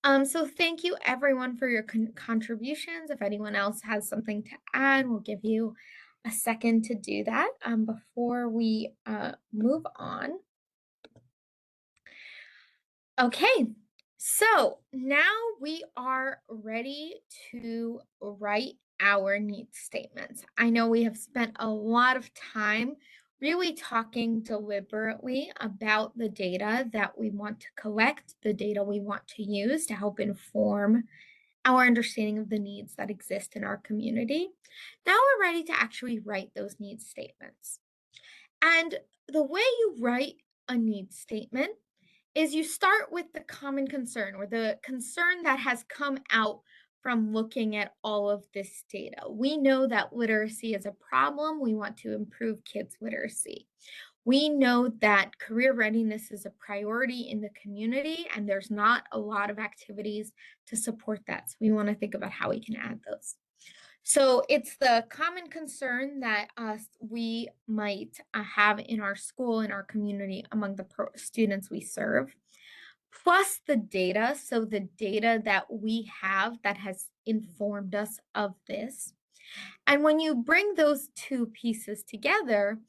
So, thank you everyone for your contributions. If anyone else has something to add, we'll give you a second to do that before we move on. Okay, so now we are ready to write our needs statements. I know we have spent a lot of time really talking deliberately about the data that we want to collect, the data we want to use to help inform our understanding of the needs that exist in our community. Now we're ready to actually write those needs statements. And the way you write a needs statement is you start with the common concern or the concern that has come out from looking at all of this data. We know that literacy is a problem. We want to improve kids' literacy. We know that career readiness is a priority in the community, and there's not a lot of activities to support that. So we want to think about how we can add those. So it's the common concern that we might have in our school, in our community, among the students we serve, plus the data. So the data that we have that has informed us of this. And when you bring those two pieces together,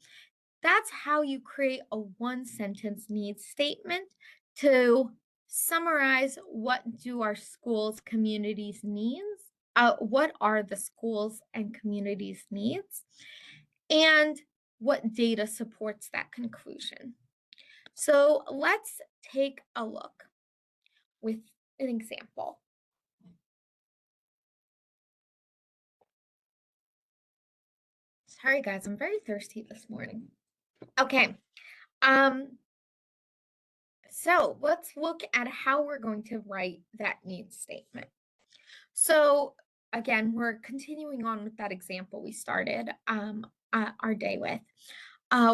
that's how you create a one sentence needs statement to summarize what do our schools communities needs, what are the schools and communities needs, and what data supports that conclusion. So let's take a look with an example. Sorry guys, I'm very thirsty this morning. Okay. Um so let's look at how we're going to write that needs statement. So again, we're continuing on with that example we started our day with.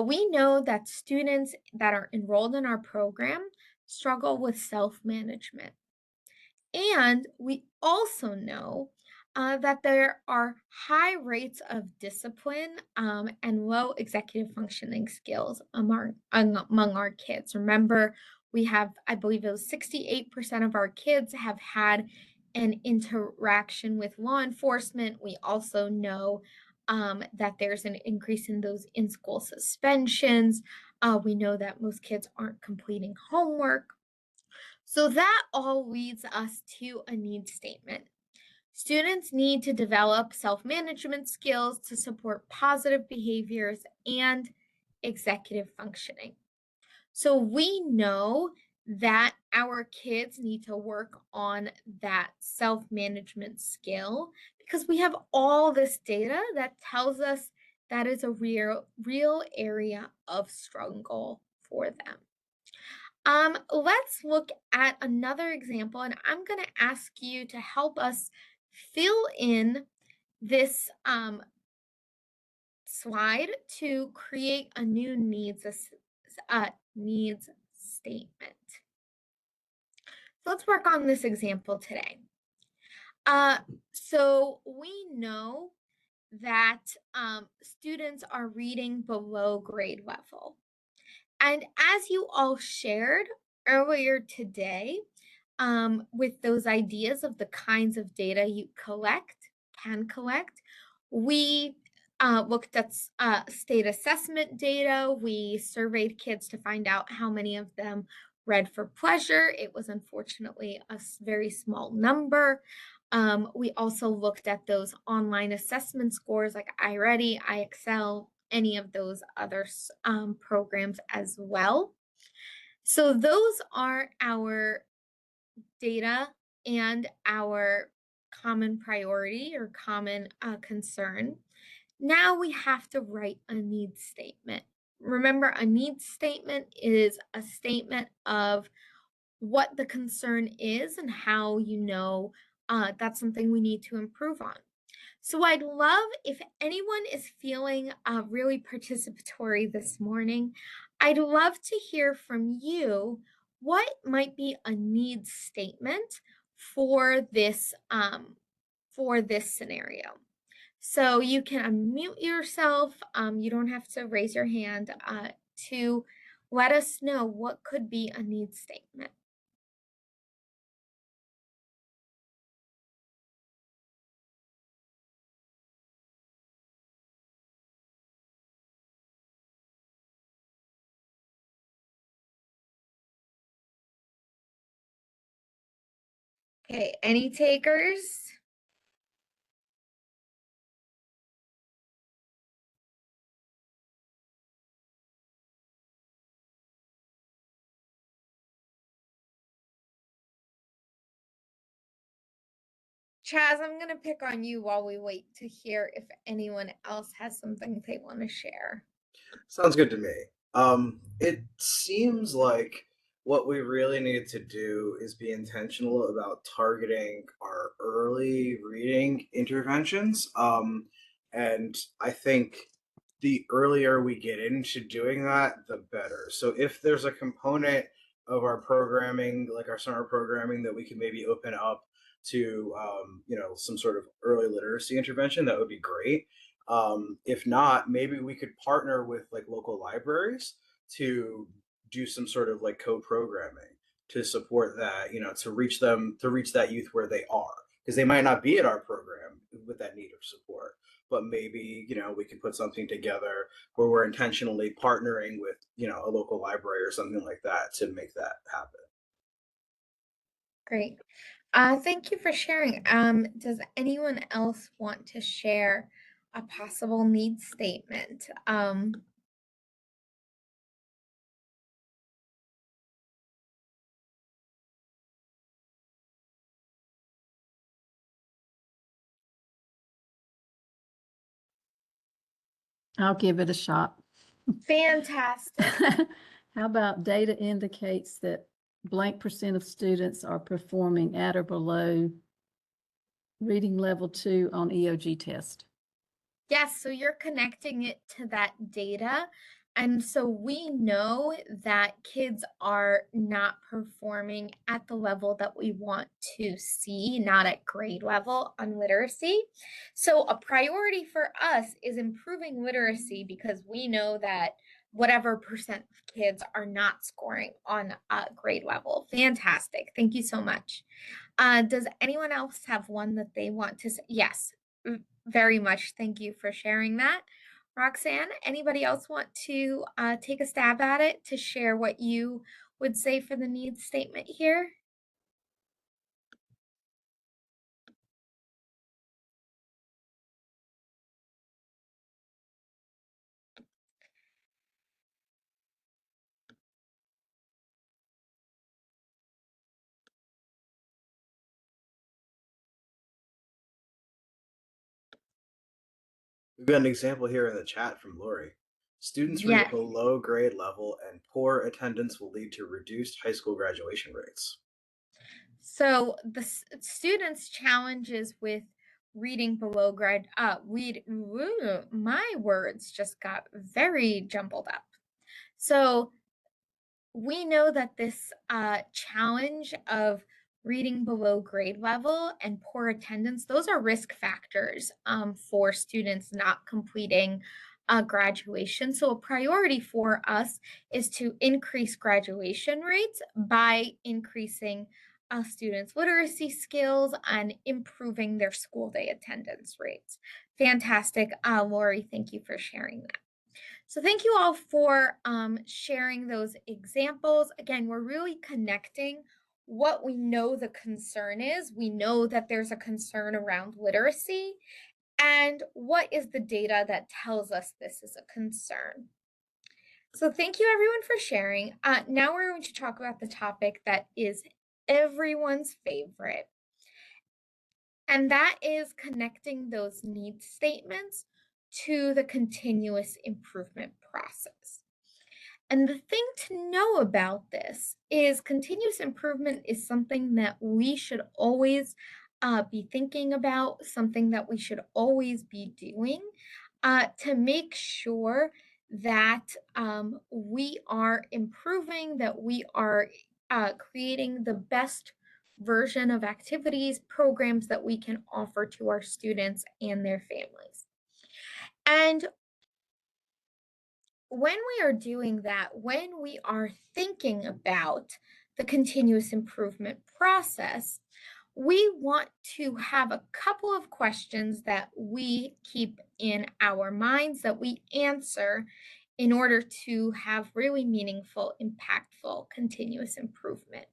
We know that students that are enrolled in our program struggle with self-management. And we also know that there are high rates of discipline and low executive functioning skills among our kids. Remember, we have, I believe it was 68% of our kids have had an interaction with law enforcement. We also know that there's an increase in those in school suspensions. We know that most kids aren't completing homework. So that all leads us to a need statement. Students need to develop self management skills to support positive behaviors and executive functioning. So we know that our kids need to work on that self management skill because we have all this data that tells us that is a real area of struggle for them. Let's look at another example, and I'm going to ask you to help us fill in this slide to create a new needs statement. So let's work on this example today. So we know that students are reading below grade level. And as you all shared earlier today, with those ideas of the kinds of data you can collect, we looked at state assessment data. We surveyed kids to find out how many of them read for pleasure. It was unfortunately a very small number. We also looked at those online assessment scores like iReady, iExcel, any of those other programs as well. So those are our data and our common priority or common concern. Now we have to write a needs statement. Remember, a needs statement is a statement of what the concern is and how you know that's something we need to improve on. So I'd love if anyone is feeling really participatory this morning, I'd love to hear from you what might be a needs statement for this scenario. So you can unmute yourself. You don't have to raise your hand to let us know what could be a needs statement. Okay, any takers? Chaz, I'm gonna pick on you while we wait to hear if anyone else has something they want to share. Sounds good to me. It seems like what we really need to do is be intentional about targeting our early reading interventions. And I think the earlier we get into doing that, the better. So if there's a component of our programming, like our summer programming, that we can maybe open up to, some sort of early literacy intervention, that would be great. If not, maybe we could partner with like local libraries to do some sort of like co-programming to support that, to reach them, to reach that youth where they are, because they might not be at our program with that need of support, but maybe, we can put something together where we're intentionally partnering with, a local library or something like that to make that happen. Great. Thank you for sharing. Does anyone else want to share a possible need statement? I'll give it a shot. Fantastic. How about data indicates that blank percent of students are performing at or below reading level 2 on EOG test? Yes, so you're connecting it to that data. And so we know that kids are not performing at the level that we want to see, not at grade level on literacy. So a priority for us is improving literacy because we know that whatever percent of kids are not scoring on a grade level. Fantastic. Thank you so much. Does anyone else have one that they want to say? Yes, very much. Thank you for sharing that. Roxanne, anybody else want to take a stab at it to share what you would say for the needs statement here? We've got an example here in the chat from Lori. Students read Yes. below grade level and poor attendance will lead to reduced high school graduation rates. So the students' challenges with reading below grade, my words just got very jumbled up. So we know that this challenge of reading below grade level and poor attendance, those are risk factors for students not completing graduation. So, a priority for us is to increase graduation rates by increasing students' literacy skills and improving their school day attendance rates. Fantastic. Lori, thank you for sharing that. So thank you all for sharing those examples. Again, we're really connecting what we know the concern is. We know that there's a concern around literacy, and what is the data that tells us this is a concern. So thank you everyone for sharing. Now we're going to talk about the topic that is everyone's favorite, and that is connecting those needs statements to the continuous improvement process. And the thing to know about this is continuous improvement is something that we should always be thinking about, something that we should always be doing to make sure that we are improving, that we are creating the best version of activities, programs that we can offer to our students and their families. And when we are doing that, when we are thinking about the continuous improvement process, we want to have a couple of questions that we keep in our minds that we answer in order to have really meaningful, impactful continuous improvement.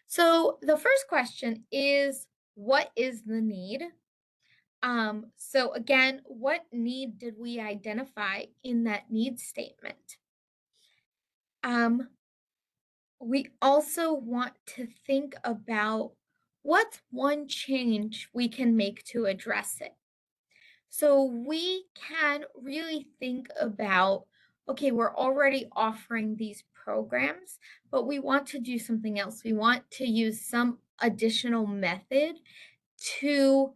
So, the first question is, what is the need? So again, what need did we identify in that need statement? Um, we also want to think about what's one change we can make to address it? So we can really think about, okay, we're already offering these programs, but we want to do something else. We want to use some additional method to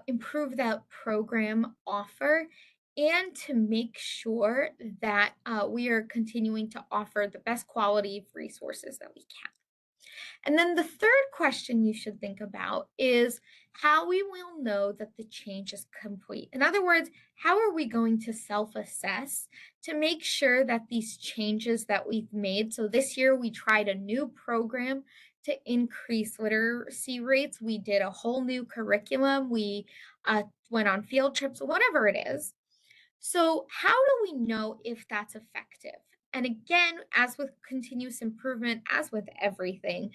improve that program offer and to make sure that we are continuing to offer the best quality of resources that we can. And then the third question you should think about is how we will know that the change is complete. In other words, how are we going to self assess to make sure that these changes that we've made? So this year we tried a new program to increase literacy rates. We did a whole new curriculum. We went on field trips, whatever it is. So, how do we know if that's effective? And again, as with continuous improvement, as with everything,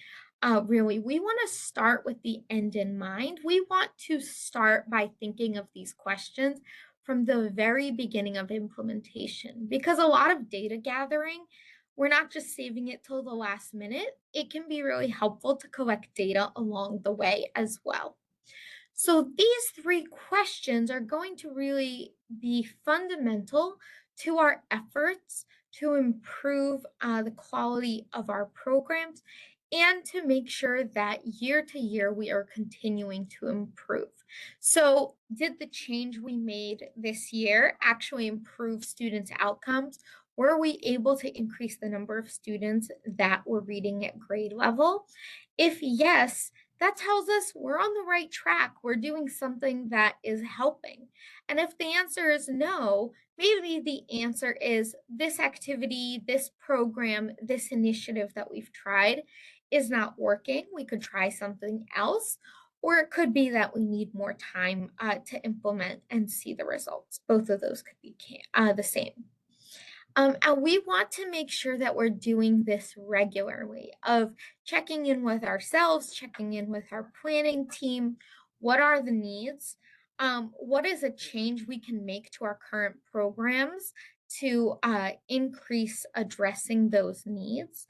really, we want to start with the end in mind. We want to start by thinking of these questions from the very beginning of implementation because a lot of data gathering, we're not just saving it till the last minute. It can be really helpful to collect data along the way as well. So these three questions are going to really be fundamental to our efforts to improve the quality of our programs and to make sure that year to year we are continuing to improve. So, did the change we made this year actually improve students' outcomes? Were we able to increase the number of students that were reading at grade level? If yes, that tells us we're on the right track. We're doing something that is helping. And if the answer is no, maybe the answer is this activity, this program, this initiative that we've tried is not working. We could try something else. Or it could be that we need more time to implement and see the results. Both of those could be the same. And we want to make sure that we're doing this regularly of checking in with ourselves, checking in with our planning team. What are the needs? What is a change we can make to our current programs to increase addressing those needs?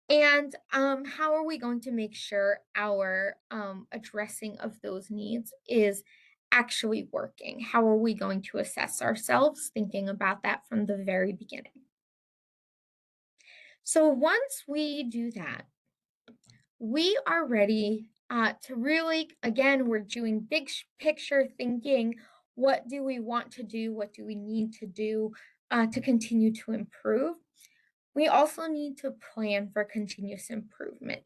And how are we going to make sure our addressing of those needs is actually working? How are we going to assess ourselves, thinking about that from the very beginning? So once we do that, we are ready to really, again, we're doing picture thinking. What do we want to do? What do we need to do to continue to improve? We also need to plan for continuous improvement.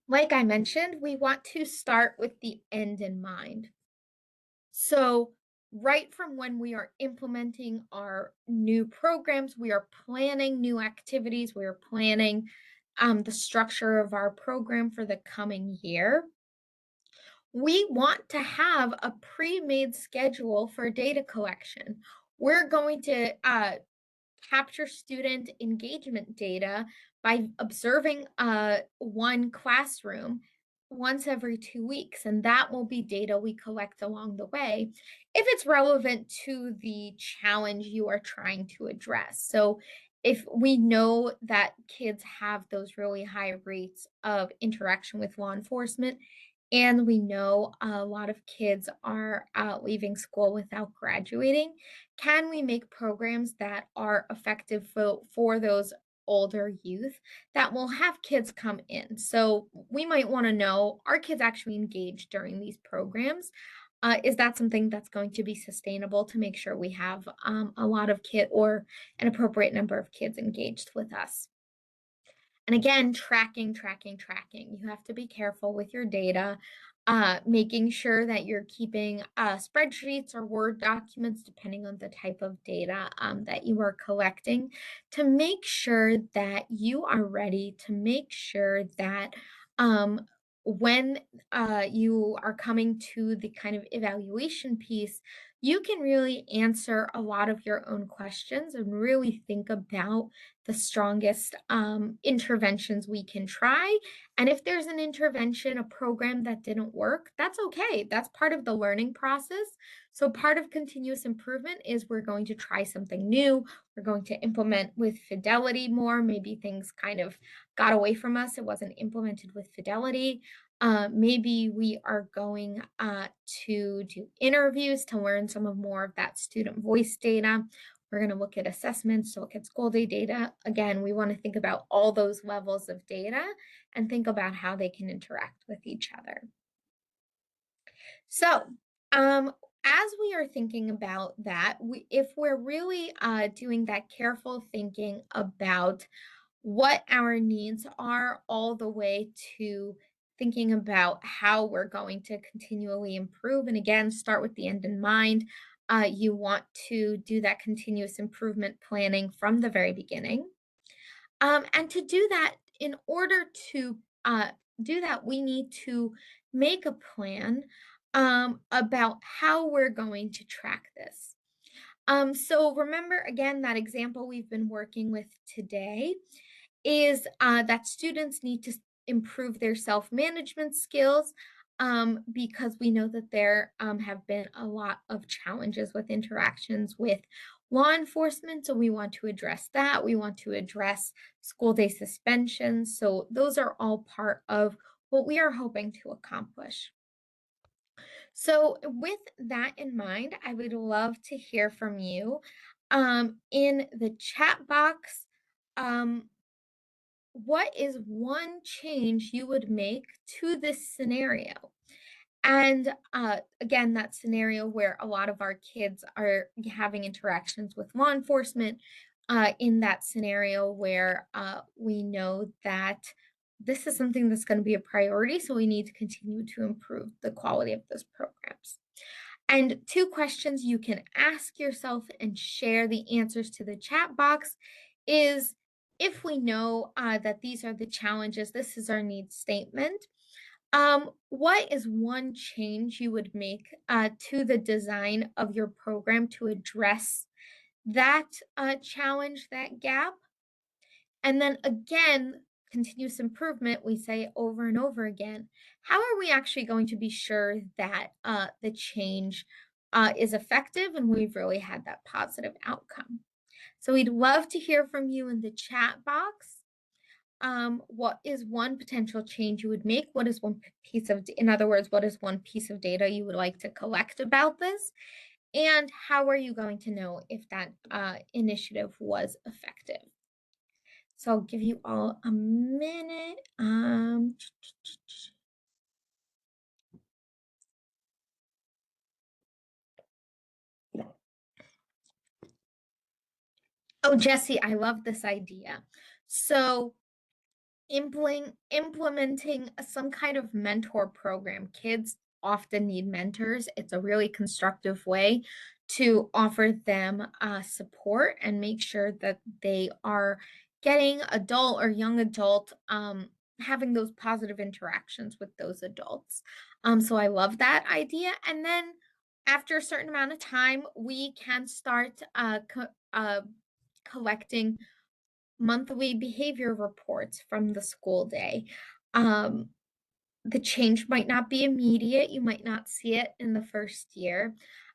Like I mentioned, we want to start with the end in mind. So, right from when we are implementing our new programs, we are planning new activities, we are planning the structure of our program for the coming year. We want to have a pre made schedule for data collection. We're going to capture student engagement data by observing one classroom once every 2 weeks, and that will be data we collect along the way if it's relevant to the challenge you are trying to address. So, if we know that kids have those really high rates of interaction with law enforcement, and we know a lot of kids are leaving school without graduating, can we make programs that are effective for those older youth that will have kids come in? So we might want to know, are kids actually engaged during these programs? Is that something that's going to be sustainable to make sure we have a lot of kid or an appropriate number of kids engaged with us? And again, tracking. You have to be careful with your data, making sure that you're keeping spreadsheets or Word documents, depending on the type of data that you are collecting, to make sure that you are ready, to make sure that when you are coming to the kind of evaluation piece, you can really answer a lot of your own questions and really think about the strongest interventions we can try. And if there's an intervention, a program that didn't work, that's okay. That's part of the learning process. So part of continuous improvement is we're going to try something new. We're going to implement with fidelity more. Maybe things kind of got away from us. It wasn't implemented with fidelity. Maybe we are going to do interviews to learn some of more of that student voice data. We're going to look at assessments, to look at school day data. Again, we want to think about all those levels of data and think about how they can interact with each other. So, as we are thinking about that, if we're really doing that careful thinking about what our needs are, all the way to thinking about how we're going to continually improve, and again, start with the end in mind. You want to do that continuous improvement planning from the very beginning. And to do that, in order to do that, we need to make a plan about how we're going to track this. So remember again that example we've been working with today is that students need to improve their self-management skills because we know that there have been a lot of challenges with interactions with law enforcement. So we want to address that. We want to address school day suspensions. So those are all part of what we are hoping to accomplish. So, with that in mind, I would love to hear from you in the chat box. Um, what is one change you would make to this scenario? And again, that scenario where a lot of our kids are having interactions with law enforcement, in that scenario where we know that this is something that's going to be a priority, so we need to continue to improve the quality of those programs. And two questions you can ask yourself and share the answers to the chat box is, if we know that these are the challenges, this is our needs statement. What is one change you would make to the design of your program to address that challenge, that gap? And then again, continuous improvement, we say over and over again, how are we actually going to be sure that the change is effective and we've really had that positive outcome? So we'd love to hear from you in the chat box. What is one potential change you would make? What is one piece of, in other words, what is one piece of data you would like to collect about this? And how are you going to know if that initiative was effective? So I'll give you all a minute. Oh, Jesse, I love this idea. So implementing some kind of mentor program. Kids often need mentors. It's a really constructive way to offer them support and make sure that they are getting adult or young adult having those positive interactions with those adults. So I love that idea. And then after a certain amount of time, we can start collecting monthly behavior reports from the school day. Um, the change might not be immediate. You might not see it in the first year,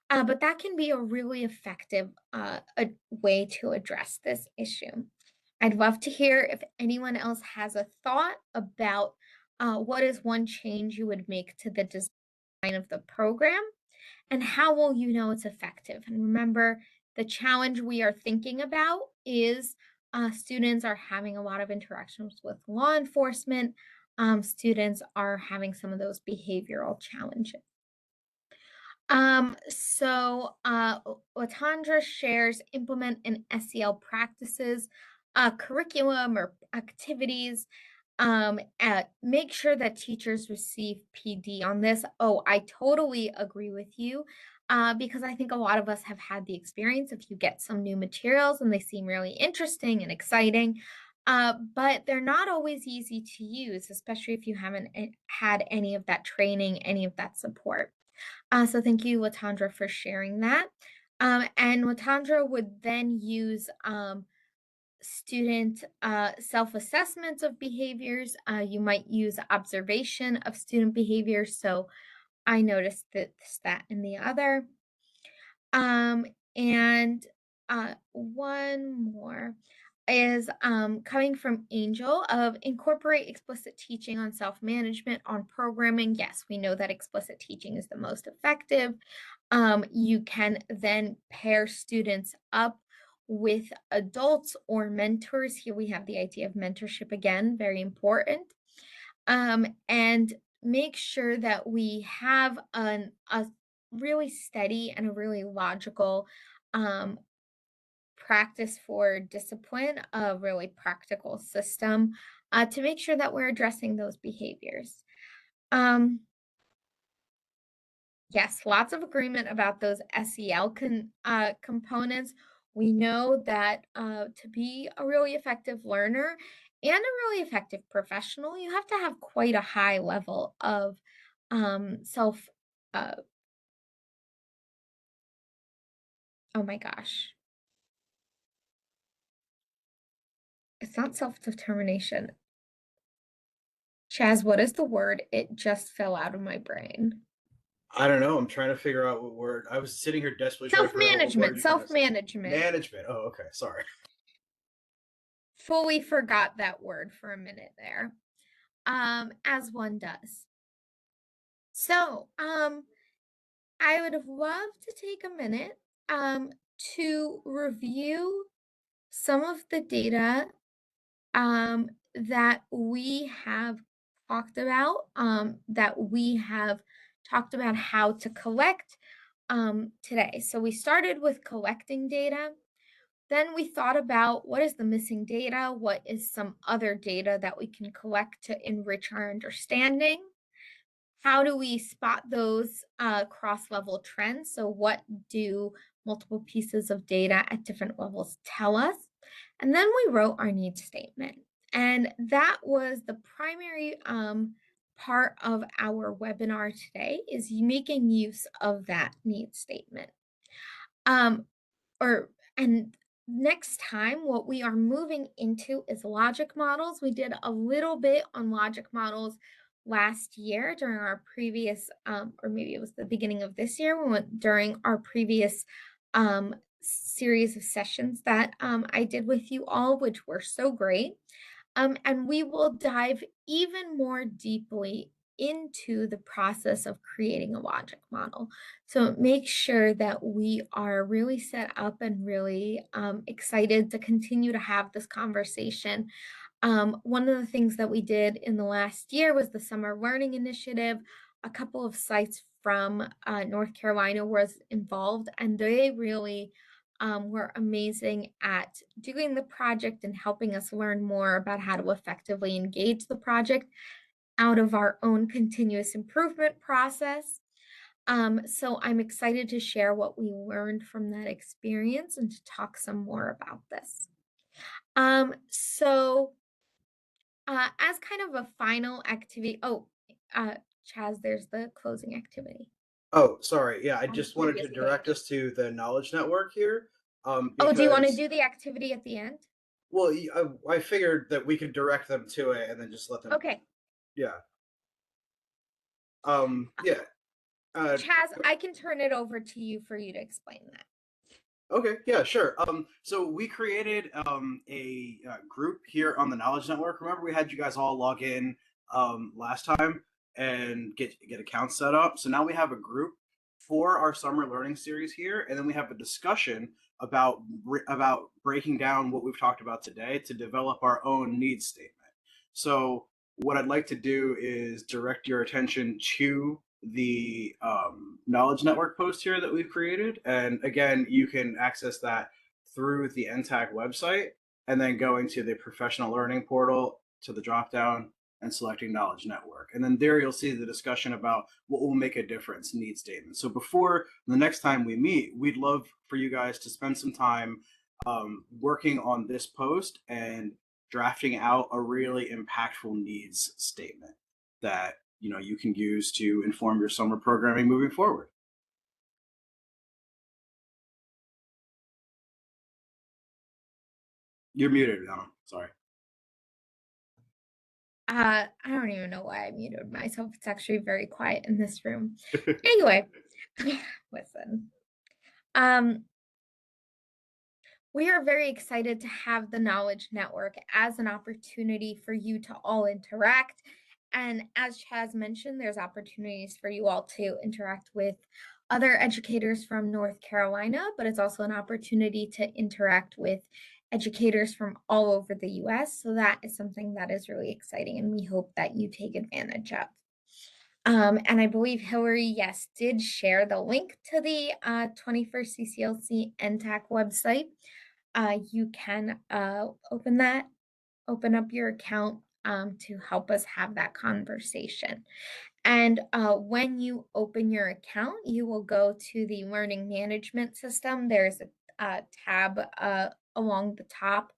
but that can be a really effective a way to address this issue. I'd love to hear if anyone else has a thought about what is one change you would make to the design of the program, and how will you know it's effective? And remember, the challenge we are thinking about is students are having a lot of interactions with law enforcement. Students are having some of those behavioral challenges. Latondra shares implement an SEL practices, curriculum or activities. Make sure that teachers receive PD on this. Oh, I totally agree with you. Because I think a lot of us have had the experience if you get some new materials and they seem really interesting and exciting, but they're not always easy to use, especially if you haven't had any of that training, any of that support. So thank you, Latondra, for sharing that. And Latondra would then use student self-assessments of behaviors. You might use observation of student behavior. So I noticed that in the other. And one more is coming from Angel of incorporate explicit teaching on self-management on programming. Yes, we know that explicit teaching is the most effective. You can then pair students up with adults or mentors. Here we have the idea of mentorship again, very important. And make sure that we have a really steady and a really logical um, practice for discipline, a really practical system to make sure that we're addressing those behaviors. Um, yes, lots of agreement about those SEL components. We know that to be a really effective learner and a really effective professional, you have to have quite a high level of self. Uh, oh my gosh, it's not self determination. Chaz, what is the word? It just fell out of my brain. I don't know. I'm trying to figure out what word. I was sitting here desperately trying to Self figure out what word management. you're trying to Self say. management. Management. Oh, okay. Sorry. Fully forgot that word for a minute there. As one does. So, I would have loved to take a minute to review some of the data that we have talked about how to collect today. So we started with collecting data. Then we thought about what is the missing data? What is some other data that we can collect to enrich our understanding? How do we spot those cross-level trends? So what do multiple pieces of data at different levels tell us? And then we wrote our needs statement. And that was the primary part of our webinar today is making use of that needs statement. And next time, what we are moving into is logic models. We did a little bit on logic models last year during our previous, or maybe it was the beginning of this year, we went during our previous series of sessions that I did with you all, which were so great. And we will dive even more deeply into the process of creating a logic model. So make sure that we are really set up and really excited to continue to have this conversation. One of the things that we did in the last year was the Summer Learning Initiative. A couple of sites from North Carolina was involved, and they really were amazing at doing the project and helping us learn more about how to effectively engage the project out of our own continuous improvement process. So I'm excited to share what we learned from that experience and to talk some more about this. So as kind of a final activity, Chaz, there's the closing activity. Oh, sorry. Yeah, I On the just wanted to previous direct page. us to the knowledge network here. Oh, do you want to Because do the activity at the end? well, I figured that we could direct them to it and then just let them. Okay. Yeah. Yeah. Chaz, I can turn it over to you for you to explain that. Okay, yeah, sure. So we created a group here on the Knowledge Network. Remember, we had you guys all log in last time and get accounts set up. So now we have a group for our summer learning series here, and then we have a discussion about breaking down what we've talked about today to develop our own needs statement. So what I'd like to do is direct your attention to the knowledge network post here that we've created. And again, you can access that through the NTAC website and then going to the professional learning portal to the drop down and selecting knowledge network. And then there you'll see the discussion about what will make a difference need statement. So before the next time we meet, we'd love for you guys to spend some time working on this post and drafting out a really impactful needs statement that you can use to inform your summer programming moving forward. You're muted, Donna. Sorry. I don't even know why I muted myself. It's actually very quiet in this room. Anyway, listen. Um, we are very excited to have the Knowledge Network as an opportunity for you to all interact. And as Chaz mentioned, there's opportunities for you all to interact with other educators from North Carolina, but it's also an opportunity to interact with educators from all over the US. So that is something that is really exciting, and we hope that you take advantage of. And I believe Hillary, yes, did share the link to the 21st CCLC NTAC website. You can open up your account to help us have that conversation. And when you open your account, you will go to the learning management system. There's a tab along the top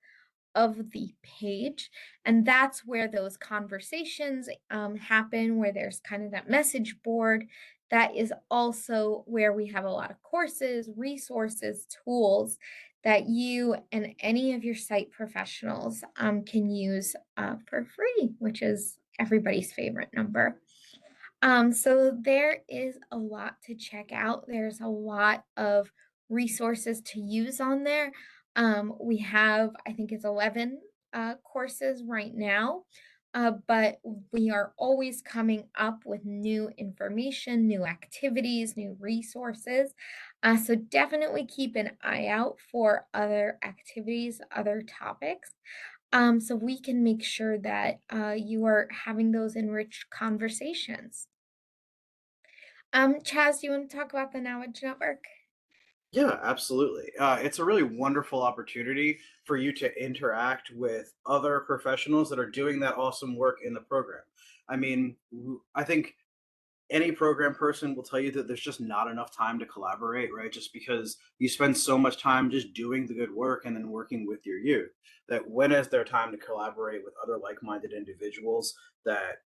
of the page. And that's where those conversations happen, where there's kind of that message board. That is also where we have a lot of courses, resources, tools that you and any of your site professionals can use for free, which is everybody's favorite number. So there is a lot to check out. There's a lot of resources to use on there. We have, I think it's 11 courses right now, but we are always coming up with new information, new activities, new resources. So definitely keep an eye out for other activities, other topics. So we can make sure that you are having those enriched conversations. Chaz, do you want to talk about the Knowledge Network? Yeah, absolutely. It's a really wonderful opportunity for you to interact with other professionals that are doing that awesome work in the program. I mean, I think any program person will tell you that there's just not enough time to collaborate, right? Just because you spend so much time just doing the good work and then working with your youth, that when is there time to collaborate with other like-minded individuals that,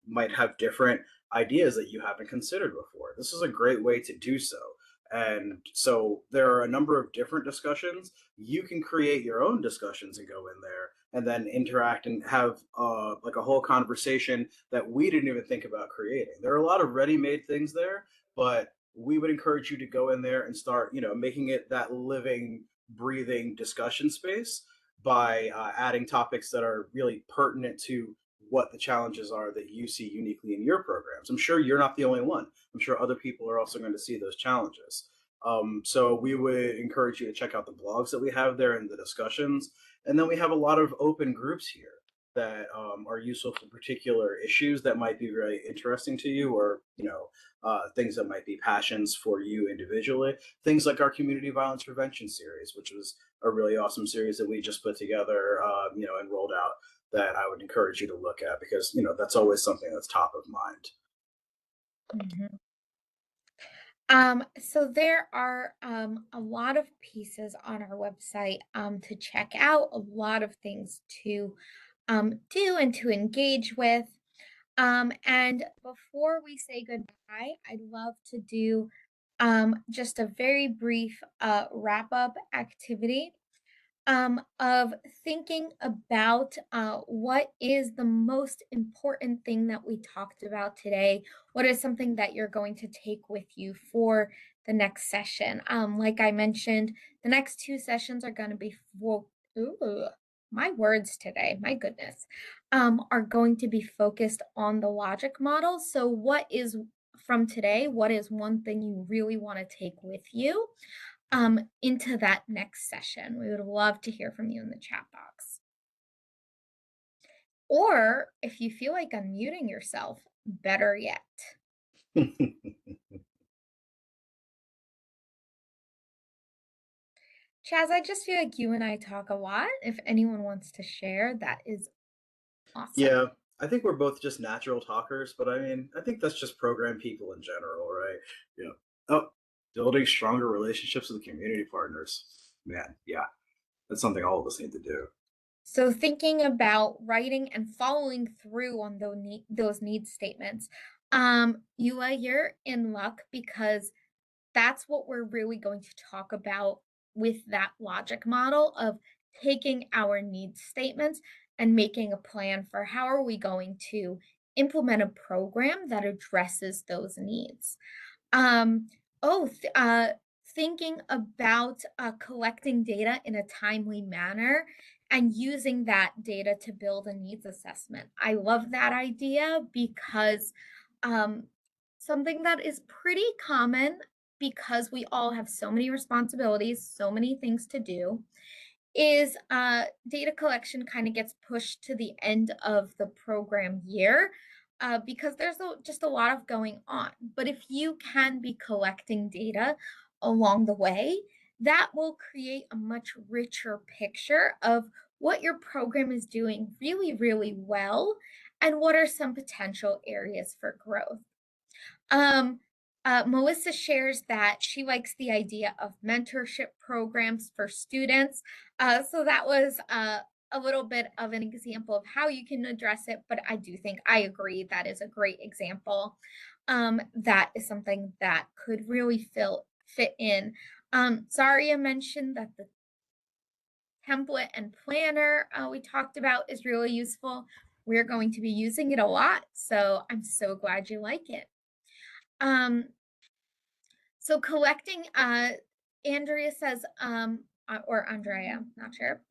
might have different ideas that you haven't considered before? This is a great way to do so. And so there are a number of different discussions. You can create your own discussions and go in there and then interact and have like a whole conversation that we didn't even think about creating. There are a lot of ready-made things there, but we would encourage you to go in there and start, making it that living, breathing discussion space by adding topics that are really pertinent to what the challenges are that you see uniquely in your programs. I'm sure you're not the only one. I'm sure other people are also going to see those challenges. So we would encourage you to check out the blogs that we have there and the discussions. And then we have a lot of open groups here that are useful for particular issues that might be very interesting to you, or things that might be passions for you individually. Things like our community violence prevention series, which was a really awesome series that we just put together, and rolled out, that I would encourage you to look at, because that's always something that's top of mind. Mhm. So there are a lot of pieces on our website to check out, a lot of things to do and to engage with. And before we say goodbye, I'd love to do just a very brief wrap up activity of thinking about what is the most important thing that we talked about today. What is something that you're going to take with you for the next session? Like I mentioned, the next two sessions are going to be for, ooh, my words today, my goodness, are going to be focused on the logic model. So, what is from today? What is one thing you really want to take with you into that next session? We would love to hear from you in the chat box. Or if you feel like unmuting yourself, better yet. Chaz, I just feel like you and I talk a lot. If anyone wants to share, that is awesome. Yeah, I think we're both just natural talkers, but I mean, I think that's just program people in general, right? Yeah. Oh, building stronger relationships with community partners. Man, yeah, that's something all of us need to do. So thinking about writing and following through on those need statements. Eula, you're in luck because that's what we're really going to talk about with that logic model of taking our needs statements and making a plan for how are we going to implement a program that addresses those needs. Um, oh, thinking about collecting data in a timely manner and using that data to build a needs assessment. I love that idea because um, something that is pretty common because we all have so many responsibilities, so many things to do, is data collection kind of gets pushed to the end of the program year because there's just a lot of going on. But if you can be collecting data along the way, that will create a much richer picture of what your program is doing really, really well and what are some potential areas for growth. Um, Melissa shares that she likes the idea of mentorship programs for students. So that was a little bit of an example of how you can address it, but I do think I agree that is a great example. That is something that could really fit in. Zaria mentioned that the template and planner we talked about is really useful. We're going to be using it a lot, so I'm so glad you like it. So collecting, Andrea says, or Andrea, not sure,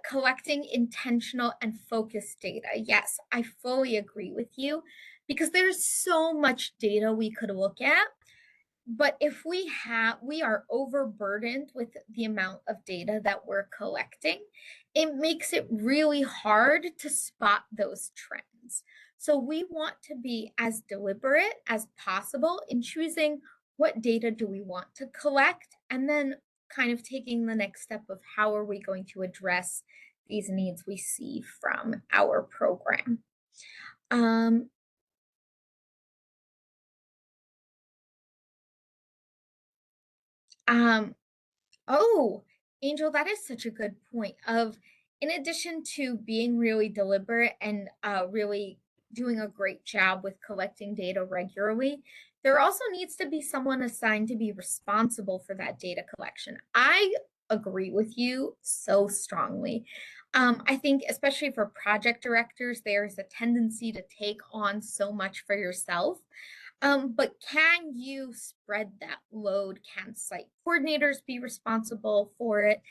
collecting intentional and focused data. Yes, I fully agree with you because there's so much data we could look at. But if we are overburdened with the amount of data that we're collecting, it makes it really hard to spot those trends. So we want to be as deliberate as possible in choosing what data do we want to collect, and then kind of taking the next step of how are we going to address these needs we see from our program. Um, um, Oh, Angel, that is such a good point of in addition to being really deliberate and really doing a great job with collecting data regularly, there also needs to be someone assigned to be responsible for that data collection. I agree with you so strongly. I think, especially for project directors, there's a tendency to take on so much for yourself. But can you spread that load? Can site coordinators be responsible for it?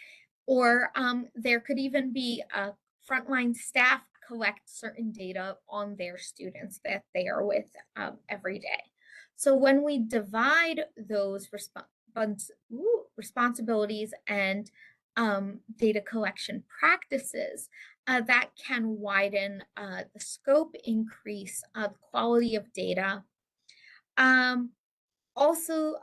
Or there could even be frontline staff collect certain data on their students that they are with every day. So when we divide those responsibilities and data collection practices, that can widen the scope, increase the quality of data, um, also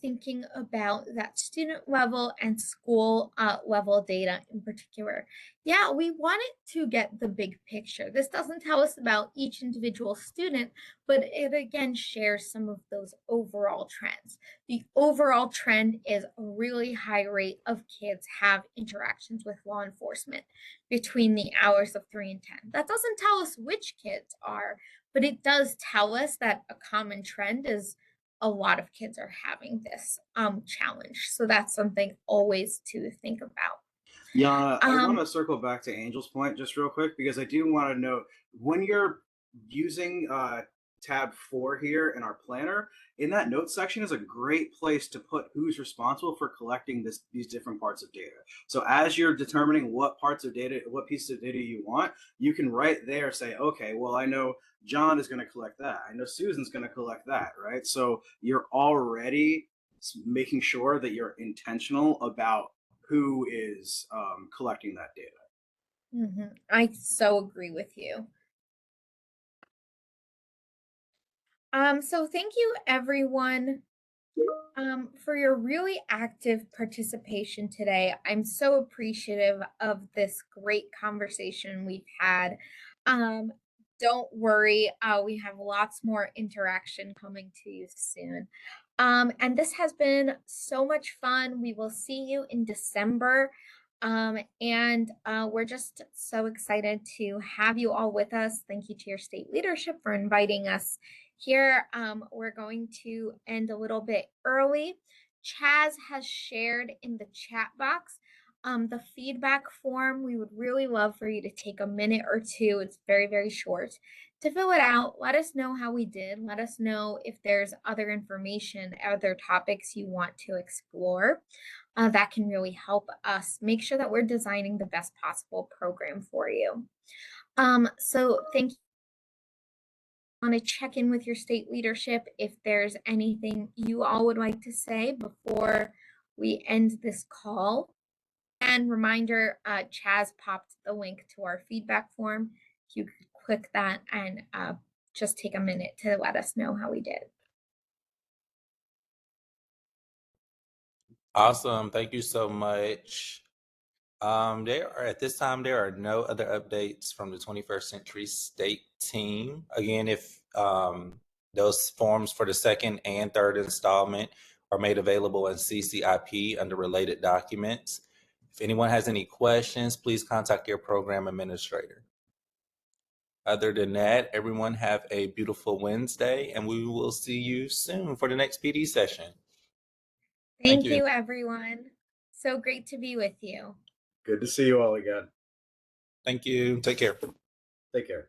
thinking about that student level and school level data in particular. Yeah, we wanted to get the big picture. This doesn't tell us about each individual student, but it again shares some of those overall trends. The overall trend is a really high rate of kids have interactions with law enforcement between the hours of 3 and 10. That doesn't tell us which kids are, but it does tell us that a common trend is a lot of kids are having this challenge. So that's something always to think about. Yeah, I want Um, to circle back to Angel's point just real quick because I do want to note when you're using tab 4 here in our planner, in that notes section is a great place to put who's responsible for collecting these different parts of data. So as you're determining what parts of data, what pieces of data you want, you can right there say, okay, well, I know John is going to collect that. I know Susan's going to collect that, right? So you're already making sure that you're intentional about who is collecting that data. I so agree with you. So thank you everyone for your really active participation today. I'm so appreciative of this great conversation we've had. Um, don't worry, we have lots more interaction coming to you soon. And this has been so much fun. We will see you in December. And we're just so excited to have you all with us. Thank you to your state leadership for inviting us here. We're going to end a little bit early. Chaz has shared in the chat box the feedback form. We would really love for you to take a minute or two. It's very, very short to fill it out. Let us know how we did. Let us know if there's other information, other topics you want to explore. That can really help us make sure that we're designing the best possible program for you. So thank you. Want to check in with your state leadership if there's anything you all would like to say before we end this call. And reminder, Chaz popped the link to our feedback form. You could click that and just take a minute to let us know how we did. Awesome. Thank you so much. At this time, there are no other updates from the 21st Century State team. Again, if those forms for the second and third installment are made available in CCIP under related documents. If anyone has any questions, please contact your program administrator. Other than that, everyone have a beautiful Wednesday, and we will see you soon for the next PD session. Thank you, everyone. So great to be with you. Good to see you all again. Thank you. Take care. Take care.